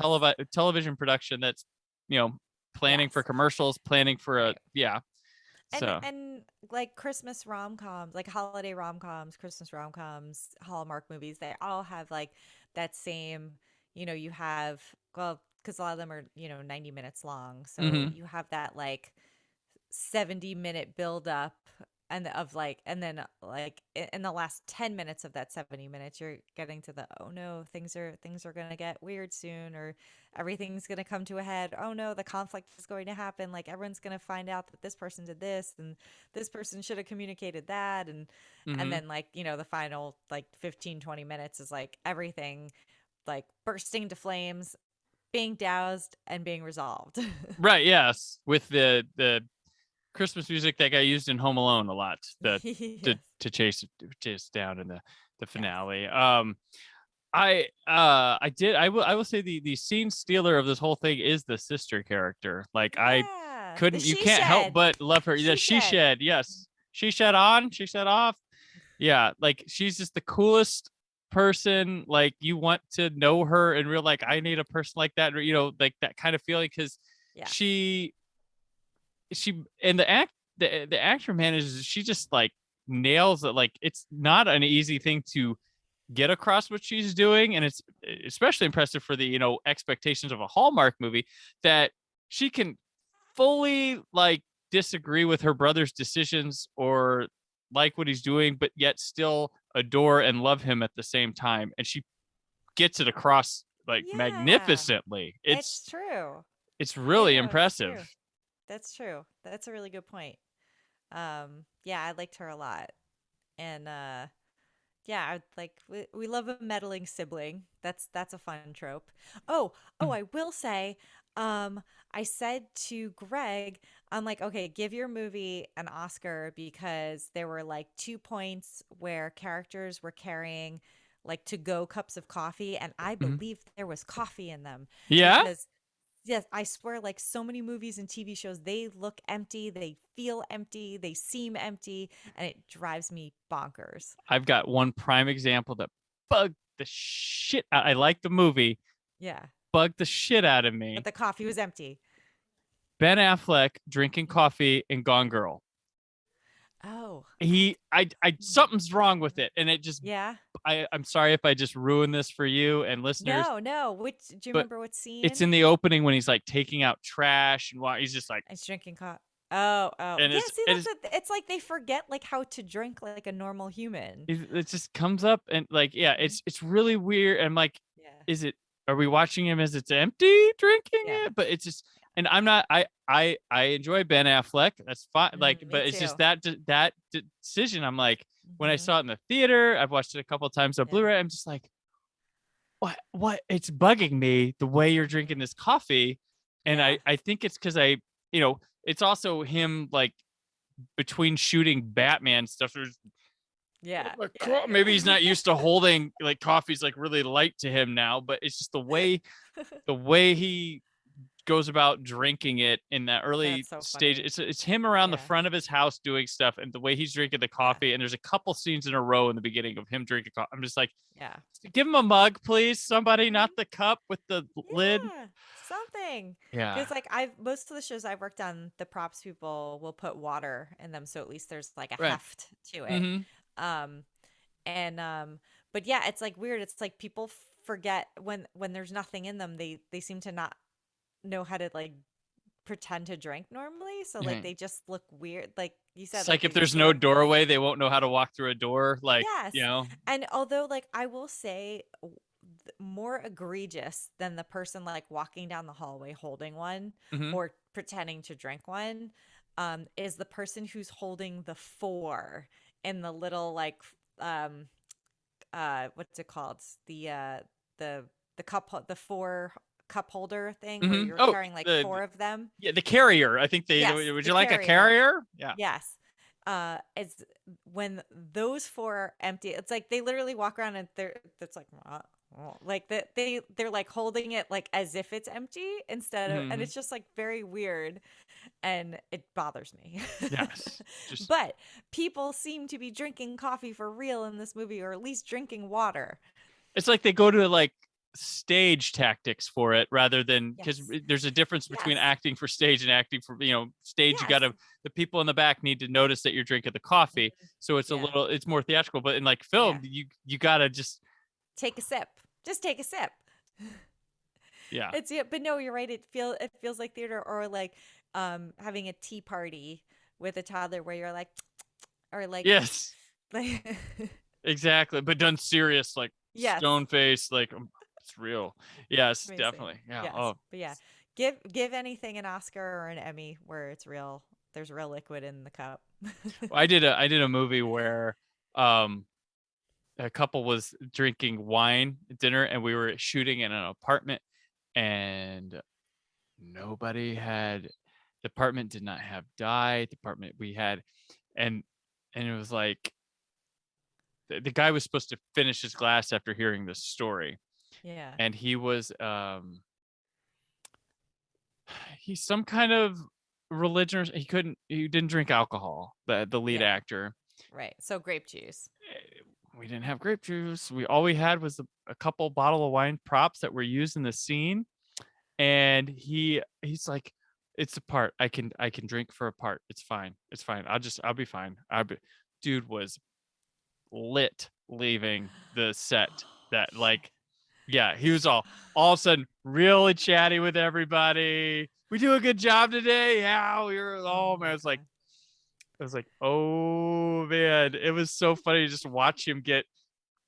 television production that's, planning for Yes. commercials, planning for Right. yeah. So And like Christmas rom-coms, like holiday rom-coms, Christmas rom-coms, Hallmark movies, they all have like that same, you have, well, because a lot of them are, 90 minutes long. So mhm. you have that like 70-minute build up and then like in the last 10 minutes of that 70 minutes you're getting to the oh no things are going to get weird soon, or everything's going to come to a head. Oh no, the conflict is going to happen, like everyone's going to find out that this person did this and this person should have communicated that, and Mhm. then like the final like 15-20 minutes is like everything like bursting into flames, being doused and being resolved. Right, yes, with the Christmas music that got used in Home Alone a lot, Yes. to chase down in the Yes. finale. I will say the scene stealer of this whole thing is the sister character. Like Yeah, the you she can't help shed. but love her. Yeah, She she shed. shed. Yes. She shed on, she shed off. Yeah, like she's just the coolest person. Like you want to know her and real like I need a person like that, or like that kind of feeling because Yes. she and the actor manages, she just like nails it. Like it's not an easy thing to get across what she's doing, and it's especially impressive for the expectations of a Hallmark movie that she can fully like disagree with her brother's decisions or like what he's doing, but yet still adore and love him at the same time, and she gets it across like Yeah, magnificently. it's true. It's Yeah, really no, it's impressive. true. That's true. That's a really good point. Yeah, I liked her a lot. And yeah, we love a meddling sibling. That's a fun trope. Oh, I will say, um, I said to Greg, I'm like, okay, give your movie an Oscar because there were like 2 points where characters were carrying like to go cups of coffee, and I Mhm. believe there was coffee in them Yeah, because yes, I swear, like so many movies and TV shows, they look empty, they feel empty, they seem empty, and it drives me bonkers. I've got one prime example that bugged the shit out. I like the movie, Yeah. bugged the shit out of But me. the coffee was empty. Ben Affleck drinking Mhm. coffee in Gone Girl. Oh, hmm. Something's wrong with it, and it just Yeah. I'm sorry if I just ruined this for you and listeners, No, no. Which do you but remember what it's scene? in the opening when he's like taking out trash and why he's just like, He's drinking coffee. Oh, oh. and Yeah, see, it is it's like they forget like how to drink like a normal human. it just comes up and like yeah, Mhm. it's really weird. I'm like, Yeah. is it? Are we watching him as it's empty drinking Yeah. it? But it's just, and I'm not. I enjoy Ben Affleck. That's fine. Like, Me but it's just too. that decision. I'm like, when I Hmm. saw it in the theater, I've watched it a couple of times on Yeah. Blu-ray. I'm just like, what? It's bugging me the way you're drinking Hmm. this coffee, and Yeah. I think it's because it's also him like between shooting Batman stuff. There's Yeah. maybe he's Yeah. not used to holding like coffee's like really light to him now, but it's just the way he goes about drinking it in that early That's so stage. funny. It's him around the Yeah. front of his house doing stuff, and the way he's drinking the Yeah. coffee. And there's a couple scenes in a row in the beginning of him drinking coffee. I'm just like, Yeah. give him a mug, please, somebody, not Mhm. the cup with the lid. Yeah. Something. Yeah. Because like I've most of the shows I've worked on, the props people will put water in them, so at least there's like a Right. heft to it. Mm-hmm. Um and but yeah, it's like weird. It's like people forget when there's nothing in them, they seem to not know how to like pretend to drink normally. So like Right. they just look weird. Like you said, It's like like if they there's just no look doorway, they won't know how to walk through a door. Like, yes. And although like I will say more egregious than the person like walking down the hallway holding one mm-hmm. or pretending to drink one is the person who's holding the four in the little like um what's it called? The the the four cup holder thing where Mm-hmm. you're Oh, carrying like four of them. the carrier. I think Yes, would the you like a carrier. carrier? Yeah. Yes. It's when those four are empty. It's like they literally walk around and it's like like that they're like holding it like as if it's empty instead of, and Mm-hmm. it's just like very weird and it bothers me. Yes. Just But people seem to be drinking coffee for real in this movie, or at least drinking water. it's like they go to like stage tactics for it rather than because Yes. there's a difference between Yes. acting for stage and acting for stage. You Yes. gotta the people in the back need to notice that you're drinking the coffee, Mhm. so Yeah. it's more theatrical. But in like film, Yeah. you gotta just Take a sip. Just take a sip. yeah. It's yeah, but no, you're right. It feels like theater, or like having a tea party with a toddler where you're like or Yes, like exactly, but done serious, like yes. stone face, like it's real. Yes, Amazing. definitely. Yeah. Yes. Oh, But yeah. Give anything an Oscar or an Emmy where it's real. There's real liquid in the cup. I did a movie where um a couple was drinking wine at dinner, and we were shooting in an apartment, and nobody had the apartment did not have dye. The apartment we had, and it was like the guy was supposed to finish his glass after hearing this story. Yeah. And he was he's some kind of religion. He didn't drink alcohol, the lead Yeah. actor. Right. So grape juice. We didn't have grape juice. All we had was a couple bottle of wine props that were used in the scene. And he's like, it's a part. I can drink for a part. It's fine. I'll be fine. Dude was lit leaving the set. That like, yeah, he was all of a sudden really chatty with everybody. We do a good job today. Yeah, oh man, it's like, I was like, oh man, it was so funny to just watch him get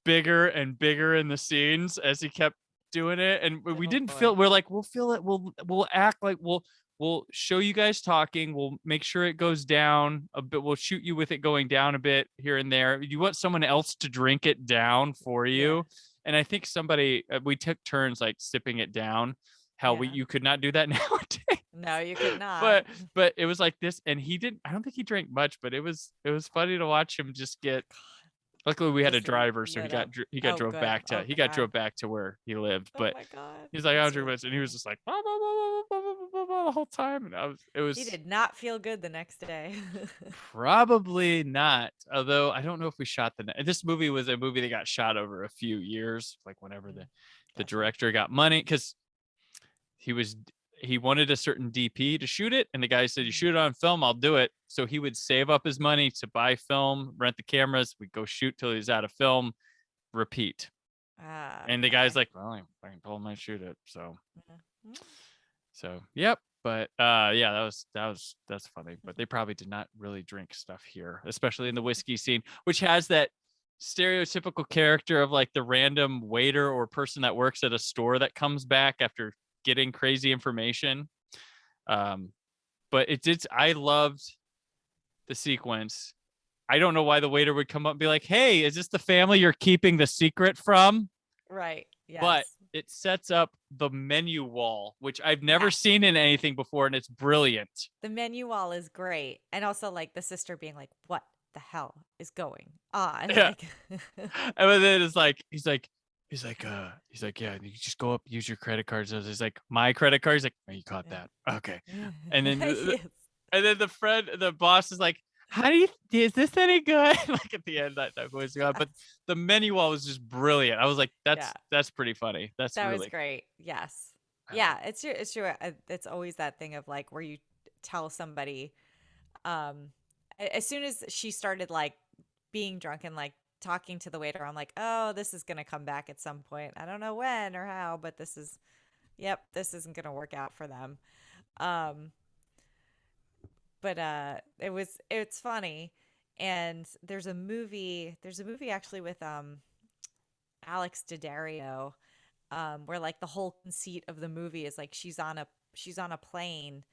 bigger and bigger in the scenes as he kept doing it. And we didn't feel, we're like, we'll feel it. We'll act like we'll show you guys talking. We'll make sure it goes down a bit. We'll shoot you with it going down a bit here and there. You want someone else to drink it down for you. Yeah. And I think we took turns like sipping it down. You could not do that nowadays. No, you could not. But it was like this, and I don't think he drank much, but it was funny to watch him just get. Luckily, we had a driver, so he got drove back to where he lived. But my God, he's like, I don't drink much, and he was just like blah, blah, blah, blah, blah, blah, blah, the whole time, and He did not feel good the next day. Probably not. Although I don't know if we shot this movie was a movie that got shot over a few years, like whenever the director got money, because he wanted a certain DP to shoot it, and the guy said, you shoot it on film, I'll do it. So he would save up his money to buy film, rent the cameras, we'd go shoot till he's out of film, repeat. And the guy's like, well, I told him I'd shoot it. So yep. But yeah, that's funny. But they probably did not really drink stuff here, especially in the whiskey scene, which has that stereotypical character of like the random waiter or person that works at a store that comes back after getting crazy information. But I loved the sequence. I don't know why the waiter would come up and be like, hey, is this the family you're keeping the secret from? Right. Yes. But it sets up the menu wall, which I've never seen in anything before, and it's brilliant. The menu wall is great. And also like the sister being like, what the hell is going on? Yeah. And then it's like, he's like, yeah, you just go up, use your credit cards. He's like, my credit card. He's like, oh, you caught that. Okay. And then, and then the boss is like, is this any good? Like at the end, that was gone. But the menu wall was just brilliant. I was like, that's pretty funny. That was great. Yes. Yeah. It's true. It's always that thing of like, where you tell somebody, as soon as she started like being drunk and like talking to the waiter, I'm like, oh, this is going to come back at some point. I don't know when or how, but this isn't going to work out for them. But it's funny. And there's a movie actually with Alex Daddario, where like the whole conceit of the movie is like she's on a plane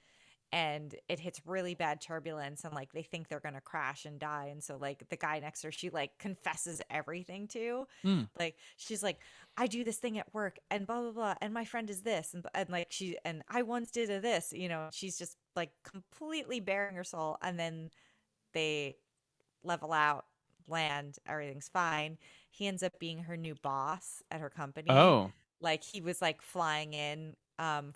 and it hits really bad turbulence and like they think they're gonna crash and die, and so like the guy next to her, she like confesses everything to. Like she's like, I do this thing at work and blah blah blah, and my friend is this, and like and I once did this, she's just like completely bearing her soul, and then they level out, land, everything's fine. He ends up being her new boss at her company. Oh, like he was like flying in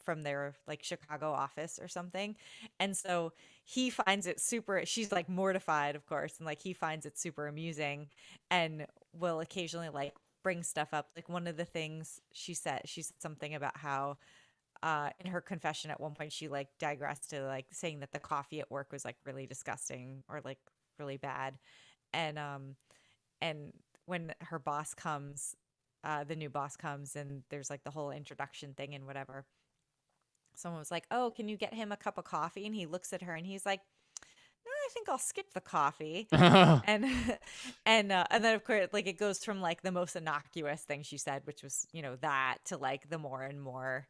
from their like Chicago office or something. And so he finds it she's like mortified, of course. And like he finds it super amusing and will occasionally like bring stuff up. Like one of the things she said something about how in her confession at one point, she like digressed to like saying that the coffee at work was like really disgusting or like really bad. And when her boss comes, the new boss comes and there's like the whole introduction thing and whatever. Someone was like, oh, can you get him a cup of coffee? And he looks at her and he's like, no, I think I'll skip the coffee. and then of course, like it goes from like the most innocuous thing she said, which was, that, to like the more and more,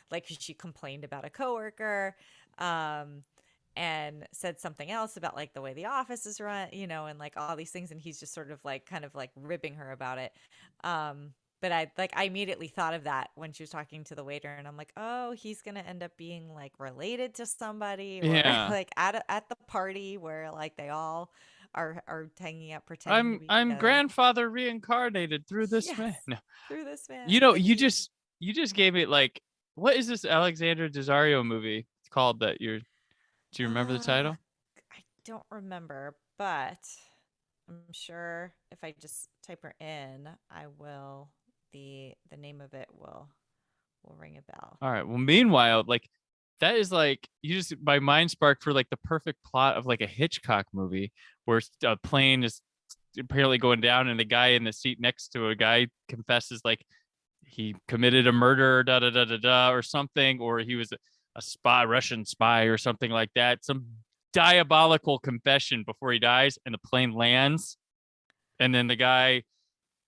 like she complained about a coworker, and said something else about like the way the office is run, and like all these things. And he's just sort of like kind of like ribbing her about it. But I immediately thought of that when she was talking to the waiter, and I'm like, oh, he's going to end up being like related to somebody, or like at the party where like they all are hanging out pretending to be I'm together. grandfather reincarnated through this man. Yes, No, through this man. you know, And you just gave it like, what is this Alexander Daddario movie called that you're? Do you remember the title? I don't remember, but I'm sure if I just type her in, I will. The name of it will ring a bell. All right. Well, meanwhile, like that is like you just my mind sparked for like the perfect plot of like a Hitchcock movie where a plane is apparently going down and the guy in the seat next to a guy confesses like he committed a murder, da da da da da, or something, or he was a spy, Russian spy, or something like that. Some diabolical confession before he dies, and the plane lands, and then the guy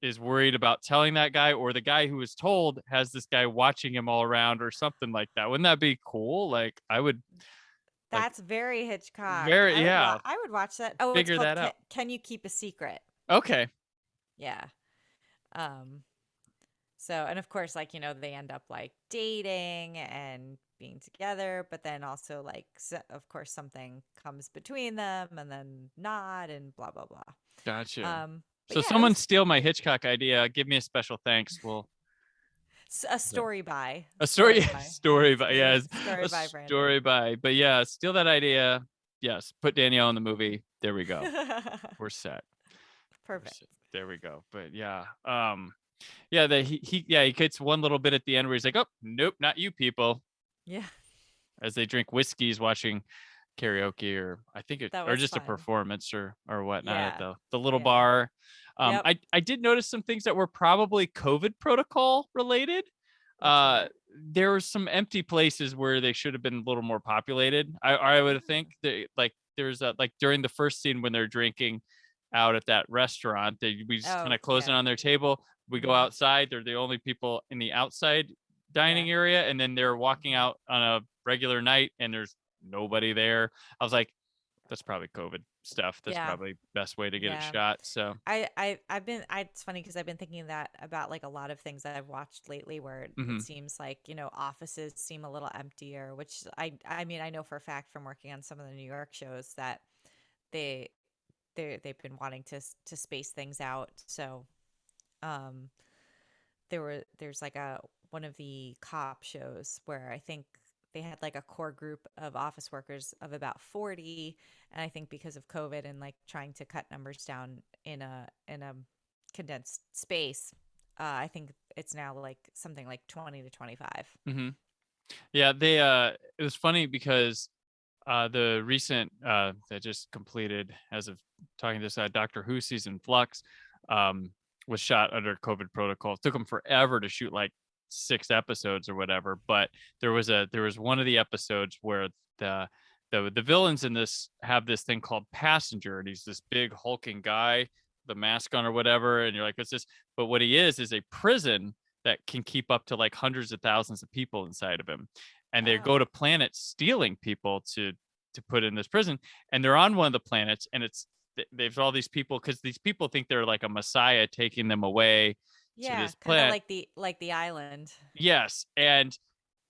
is worried about telling that guy, or the guy who was told has this guy watching him all around, or something like that. Wouldn't that be cool? Like I would like That's very Hitchcock. very yeah I would watch that. Oh, it's figure called that out. Can You Keep a Secret? Okay, Yeah. Um so and of course like they end up like dating and being together, but then also like of course something comes between them and then not and blah blah blah. gotcha. But So yeah, it someone was steal my Hitchcock idea. Give me a special thanks. Well, a story by a story, by story by yes, story a by Brandon. story by. But yeah, steal that idea. Yes, put Danielle in the movie. There we go. We're set. Perfect. There we go. But yeah, yeah, that he gets one little bit at the end where he's like, oh nope, not you people, Yeah, as they drink whiskeys watching karaoke, or I think it that or was just a fun. performance or whatnot at Yeah. the little Yeah. bar. Yep. I did notice some things that were probably COVID protocol related. What's that? There were some empty places where they should have been a little more populated. I would think that like there's a like during the first scene when they're drinking out at that restaurant, we just kind Oh, of close it yeah. on their table. We go Mhm. outside. They're the only people in the outside dining Yeah. area, and then they're walking Mhm. out on a regular night, and there's nobody there. I was like, that's probably COVID stuff. That's Yeah. probably best way to get it Yeah. shot. So I've been it's funny because I've been thinking that about like a lot of things that I've watched lately where it mhm. seems like, offices seem a little emptier, which I mean, I know for a fact from working on some of the New York shows that they they've been wanting to space things out. So, um there's like a one of the cop shows where I think they had like a core group of office workers of about 40, and I think because of COVID and like trying to cut numbers down in a condensed space, I think it's now like something like 20 to 25. Mhm. Yeah, they it was funny because the recent that just completed as of talking this Doctor Who season Flux um was shot under COVID protocol. It took them forever to shoot like 6 episodes or whatever, but there was one of the episodes where the villains in this have this thing called Passenger, and he's this big hulking guy, the mask on or whatever, and you're like, what's this? But what he is a prison that can keep up to like hundreds of thousands of people inside of him, and they Oh. go to planets stealing people to put in this prison, and they're on one of the planets, and they've all these people because these people think they're like a messiah taking them away to Yeah, this kind of planet. like the island. Yes, and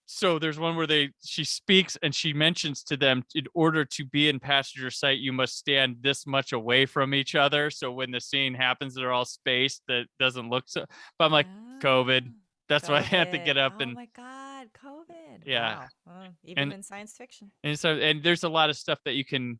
so there's one where she speaks and she mentions to them, in order to be in passenger sight you must stand this much away from each other, so when the scene happens they're all spaced, that doesn't look so. But I'm like, Oh, COVID, that's why I had to COVID. get up Oh and my God, COVID. yeah. Wow. Even and in science fiction. and so and there's a lot of stuff that you can,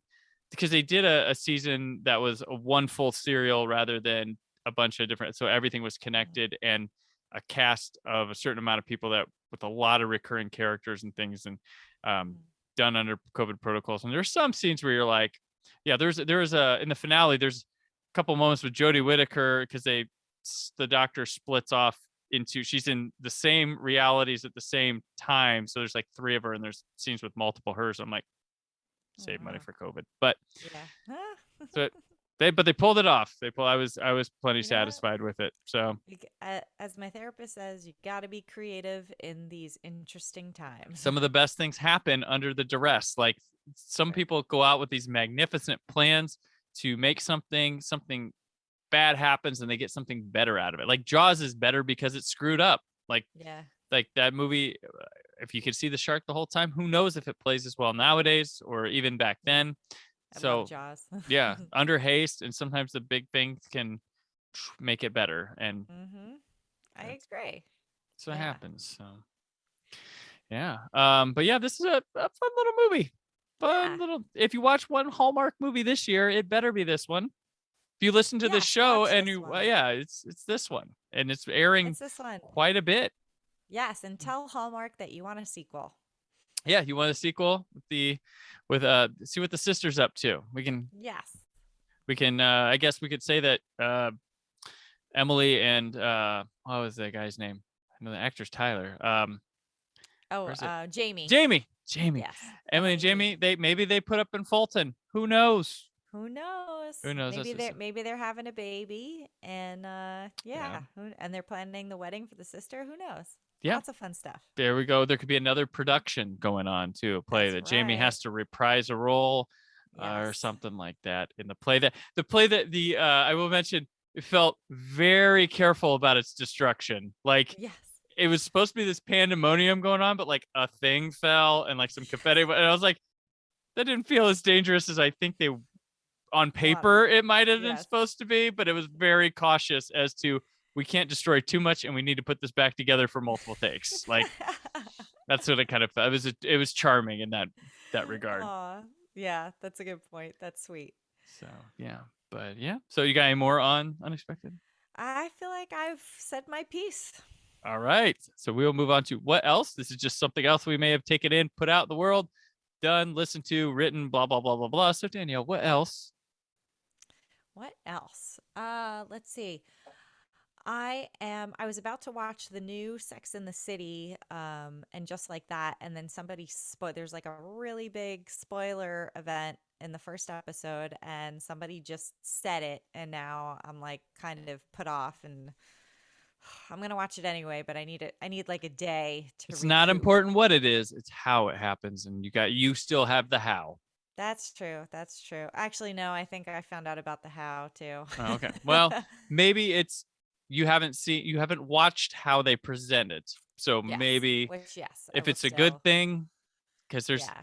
because they did a season that was a one full serial rather than a bunch of different, so everything was Mhm. connected, and a cast of a certain amount of people that with a lot of recurring characters and things, and um, Mhm. done under COVID protocols. And there's some scenes where you're like, yeah, there's a in the finale there's a couple moments with Jodie Whittaker because the doctor splits off into, she's in the same realities at the same time, so there's like three of her, and there's scenes with multiple hers. I'm like, Oh, save money wow. for COVID. But Yeah. so they pulled it off. I was plenty You know what? satisfied with it. So As my therapist says, you got to be creative in these interesting times. some of the best things happen under the duress. Like some Right. people go out with these magnificent plans to make something bad happens, and they get something better out of it. Like Jaws is better because it's screwed up. Yeah. Like that movie, if you could see the shark the whole time, who knows if it plays as well nowadays or even back Yeah. then. I love So Jaws. yeah, under haste, and sometimes the big things can make it better, and I that's agree. what Yeah. happens. So yeah, but yeah, this is a fun little movie. Yeah. Fun little. If you watch one Hallmark movie this year, it better be this one. If you listen to the Yes, show watch and this you, one. yeah, it's this one, and it's airing It's this one. quite a bit. Yes, and tell Hallmark that you want a sequel. Yeah, you want a sequel with see what the sister's up to. Yes. We can I guess we could say that Emily and what was that guy's name? I know the actor's Tyler. Oh, Where's it? Jamie. Jamie. Yes. Emily and Jamie, maybe they put up in Fulton. Who knows? Who knows? Who knows? That's just, Maybe they're having a baby and yeah. and they're planning the wedding for the sister. Who knows? Yeah. Lots of fun stuff. There we go. There could be another production going on too, a play That's that Jamie right. has to reprise a role or Yes. something like that in the play. The I will mention, it felt very careful about its destruction. Like Yes. it was supposed to be this pandemonium going on, but like a thing fell and like some confetti, and I was like, that didn't feel as dangerous as I think they on paper it might have been Yes. supposed to be, but it was very cautious as to, we can't destroy too much and we need to put this back together for multiple takes. Like that's what it kind of felt. It was charming in that regard. Aw. Yeah, that's a good point. That's sweet. So yeah, but yeah. So you got any more on Unexpected? I feel like I've said my piece. All right. So we'll move on to what else. This is just something else we may have taken in, put out in the world, done, listened to, written, blah, blah, blah, blah, blah. So Danielle, what else? What else? Let's see. I was about to watch the new Sex in the City, and just like that, and then there's like a really big spoiler event in the first episode, and somebody just said it, and now I'm like kind of put off, and I'm gonna watch it anyway, but I need like a day to It's not recoup. important what it is, it's how it happens. And you still have the how. That's true. That's true. Actually, no, I think I found out about the how too. Oh, okay. Well, maybe it's you haven't watched how they present it. So Yes. maybe Yes, I if will it's a good still. thing, because Yeah.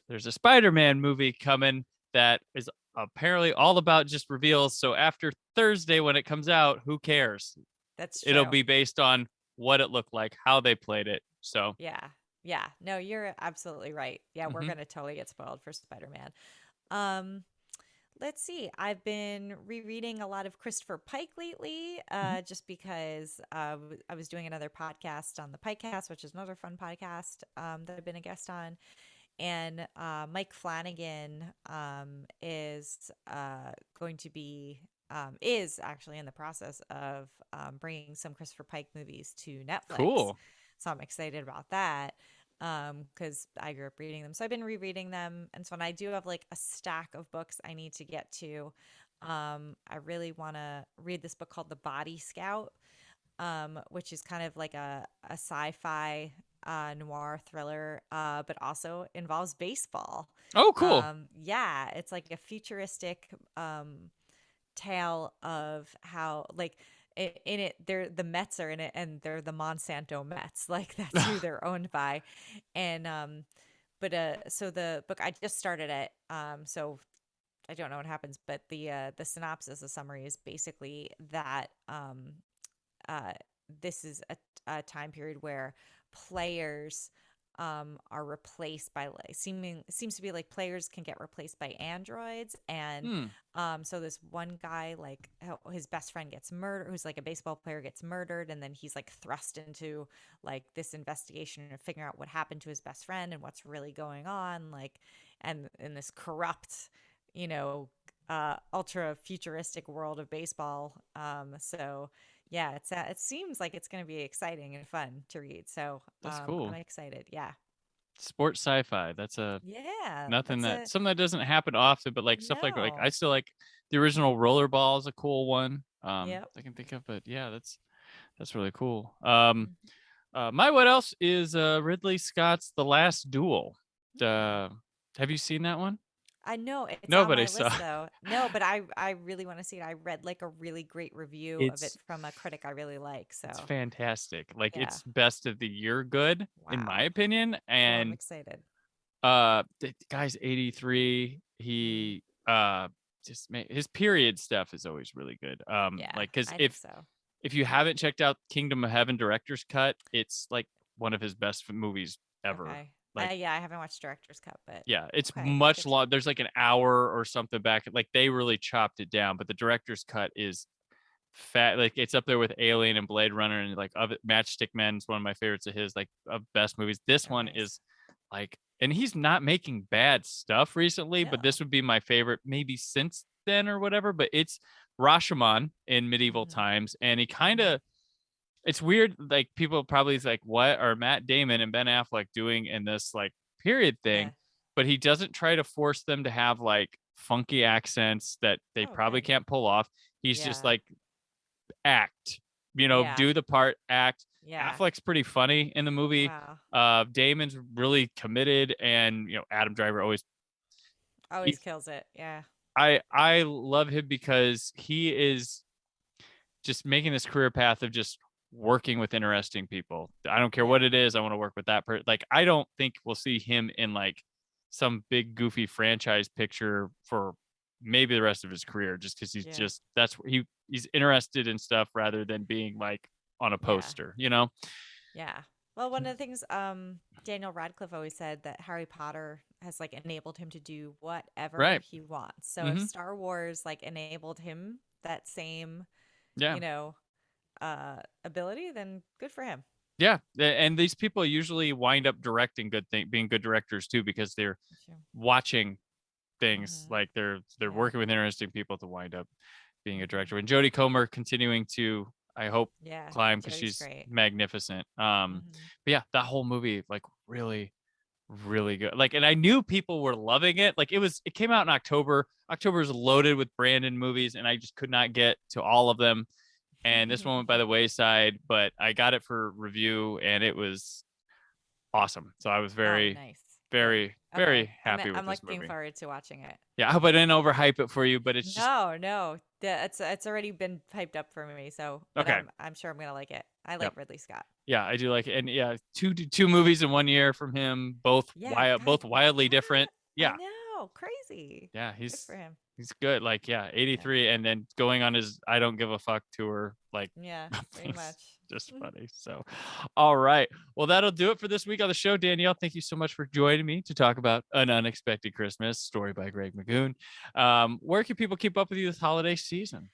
there's a Spider-Man movie coming that is apparently all about just reveals. So after Thursday when it comes out, who cares? That's It'll true. be based on what it looked like, how they played it. So Yeah. Yeah. No, you're absolutely right. Yeah, we're mhm. gonna totally get spoiled for Spider-Man. Um, let's see. I've been rereading a lot of Christopher Pike lately, Mhm. just because I was doing another podcast on the Pikecast, which is another fun podcast that I've been a guest on. And Mike Flanagan is going to be is actually in the process of bringing some Christopher Pike movies to Netflix. Cool. So I'm excited about that because I grew up reading them. So I've been rereading them, and so when I do have like a stack of books I need to get to, I really want to read this book called The Body Scout, which is kind of like a sci-fi noir thriller, but also involves baseball. Oh, cool. Yeah, it's like a futuristic tale of how like in it they're the Mets are in it and they're the Monsanto Mets. Like that's who they're owned by. And but so the book I just started it. So I don't know what happens, but the synopsis, the summary is basically that uh, this is a time period where players are replaced by like seems to be like players can get replaced by androids, and Hmm. so this one guy like his best friend gets murdered, who's like a baseball player, gets murdered, and then he's like thrust into like this investigation and figuring out what happened to his best friend and what's really going on, like, and in this corrupt, you know, ultra futuristic world of baseball. So yeah, it seems like it's going to be exciting and fun to read. So That's I'm cool. excited. Yeah. Sports sci-fi. That's Yeah. nothing That's a something that doesn't happen often, but like stuff like I no. still like the original Rollerball is a cool one. Yep. I can think of, but yeah, that's really cool. Mhm. My what else is Ridley Scott's The Last Duel. Mm. Have you seen that one? I know it's on Nobody my saw. list though. No, but I really want to see it. I read like a really great review of it It's from a critic I really like. it's So fantastic. Like yeah. it's best of the year good in my Wow. opinion. Well, I'm And excited. the guy's 83. he his period stuff is always really good. Like, because I think so. if you haven't checked out Kingdom of Heaven director's cut, it's like one of his best movies ever. Okay. Like, Yeah, I haven't watched director's cut, but yeah, it's okay, much good to- long. There's like an hour or something back. Like, they really chopped it down, but the director's cut is fat. Like, it's up there with Alien and Blade Runner, and like Matchstick Men is one of my favorites of his, like, of best movies. This Oh, one nice. is like, and he's not making bad stuff recently, but No. this would be my favorite maybe since then or whatever. But it's Rashomon in medieval times, and he kind of, it's weird. Like, people probably is like, what are Matt Damon and Ben Affleck doing in this like period thing? Yeah. But he doesn't try to force them to have like funky accents that they probably good. can't pull off. He's just Yeah. like, act, do the part, act. Yeah. Affleck's pretty funny in the movie. Wow. Damon's really committed, and Adam Driver always Kills it. Yeah. I love him because he is just making this career path of just working with interesting people. I don't care what it is. I want to work with that person. Like, I don't think we'll see him in like some big goofy franchise picture for maybe the rest of his career, just because he's just, that's where he's interested in stuff rather than being like on a poster, Yeah. Well, one of the things Daniel Radcliffe always said, that Harry Potter has like enabled him to do whatever he wants. So if Star Wars like enabled him that same ability, then good for him. Yeah, and these people usually wind up directing being good directors too, because they're watching things, like they're working with interesting people to wind up being a director. And Jodie Comer continuing to, I hope, climb, because she's magnificent. But yeah, that whole movie, like, really, really good. Like, and I knew people were loving it. Like, it came out in October. October is loaded with Brandon movies, and I just could not get to all of them. And this one went by the wayside, but I got it for review, and it was awesome. So I was very, very, very happy with this movie. I'm looking forward to watching it. Yeah, I hope I didn't overhype it for you, but it's just... No. It's already been hyped up for me, so okay. I'm sure I'm gonna like it. I like Ridley Scott. Yeah, I do like it. And yeah, two movies in 1 year from him, both wildly different. Yeah. I know, crazy. Yeah, good for him. He's good. Like, 83, and then going on his I Don't Give a Fuck tour. Like, pretty much. Just funny. So, all right. Well, that'll do it for this week on the show. Danielle, thank you so much for joining me to talk about An Unexpected Christmas, story by Greg McGoon. Where can people keep up with you this holiday season?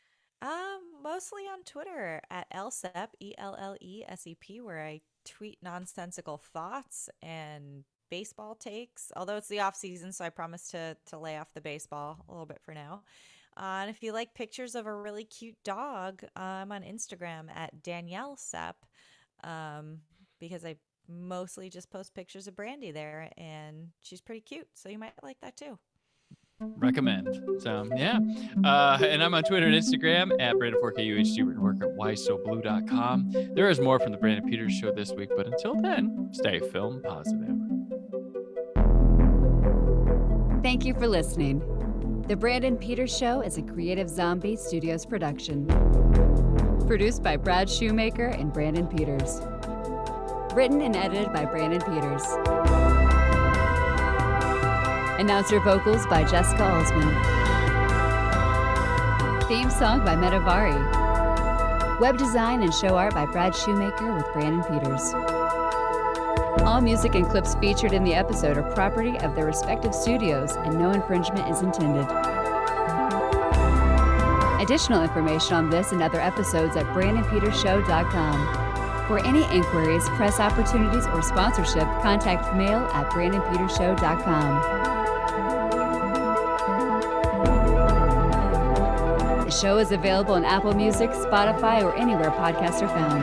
Mostly on Twitter at Elsep, ELLESEP, where I tweet nonsensical thoughts and baseball takes, although it's the off season, so I promise to lay off the baseball a little bit for now. And if you like pictures of a really cute dog, I'm on Instagram at Danielle Sep, because I mostly just post pictures of Brandy there, and she's pretty cute, so you might like that too. Recommend. So yeah. And I'm on Twitter and Instagram at Brandon4KUHG, written work at whysoblue.com. There is more from the Brandon Peters Show this week, but until then, stay film positive. Thank you for listening. The Brandon Peters Show is a Creative Zombie Studios production. Produced by Brad Shoemaker and Brandon Peters. Written and edited by Brandon Peters. Announcer vocals by Jessica Alsman. Theme song by Metavari. Web design and show art by Brad Shoemaker with Brandon Peters. All music and clips featured in the episode are property of their respective studios, and no infringement is intended. Additional information on this and other episodes at BrandonPetersShow.com. For any inquiries, press opportunities, or sponsorship, contact mail at BrandonPetersShow.com. The show is available on Apple Music, Spotify, or anywhere podcasts are found.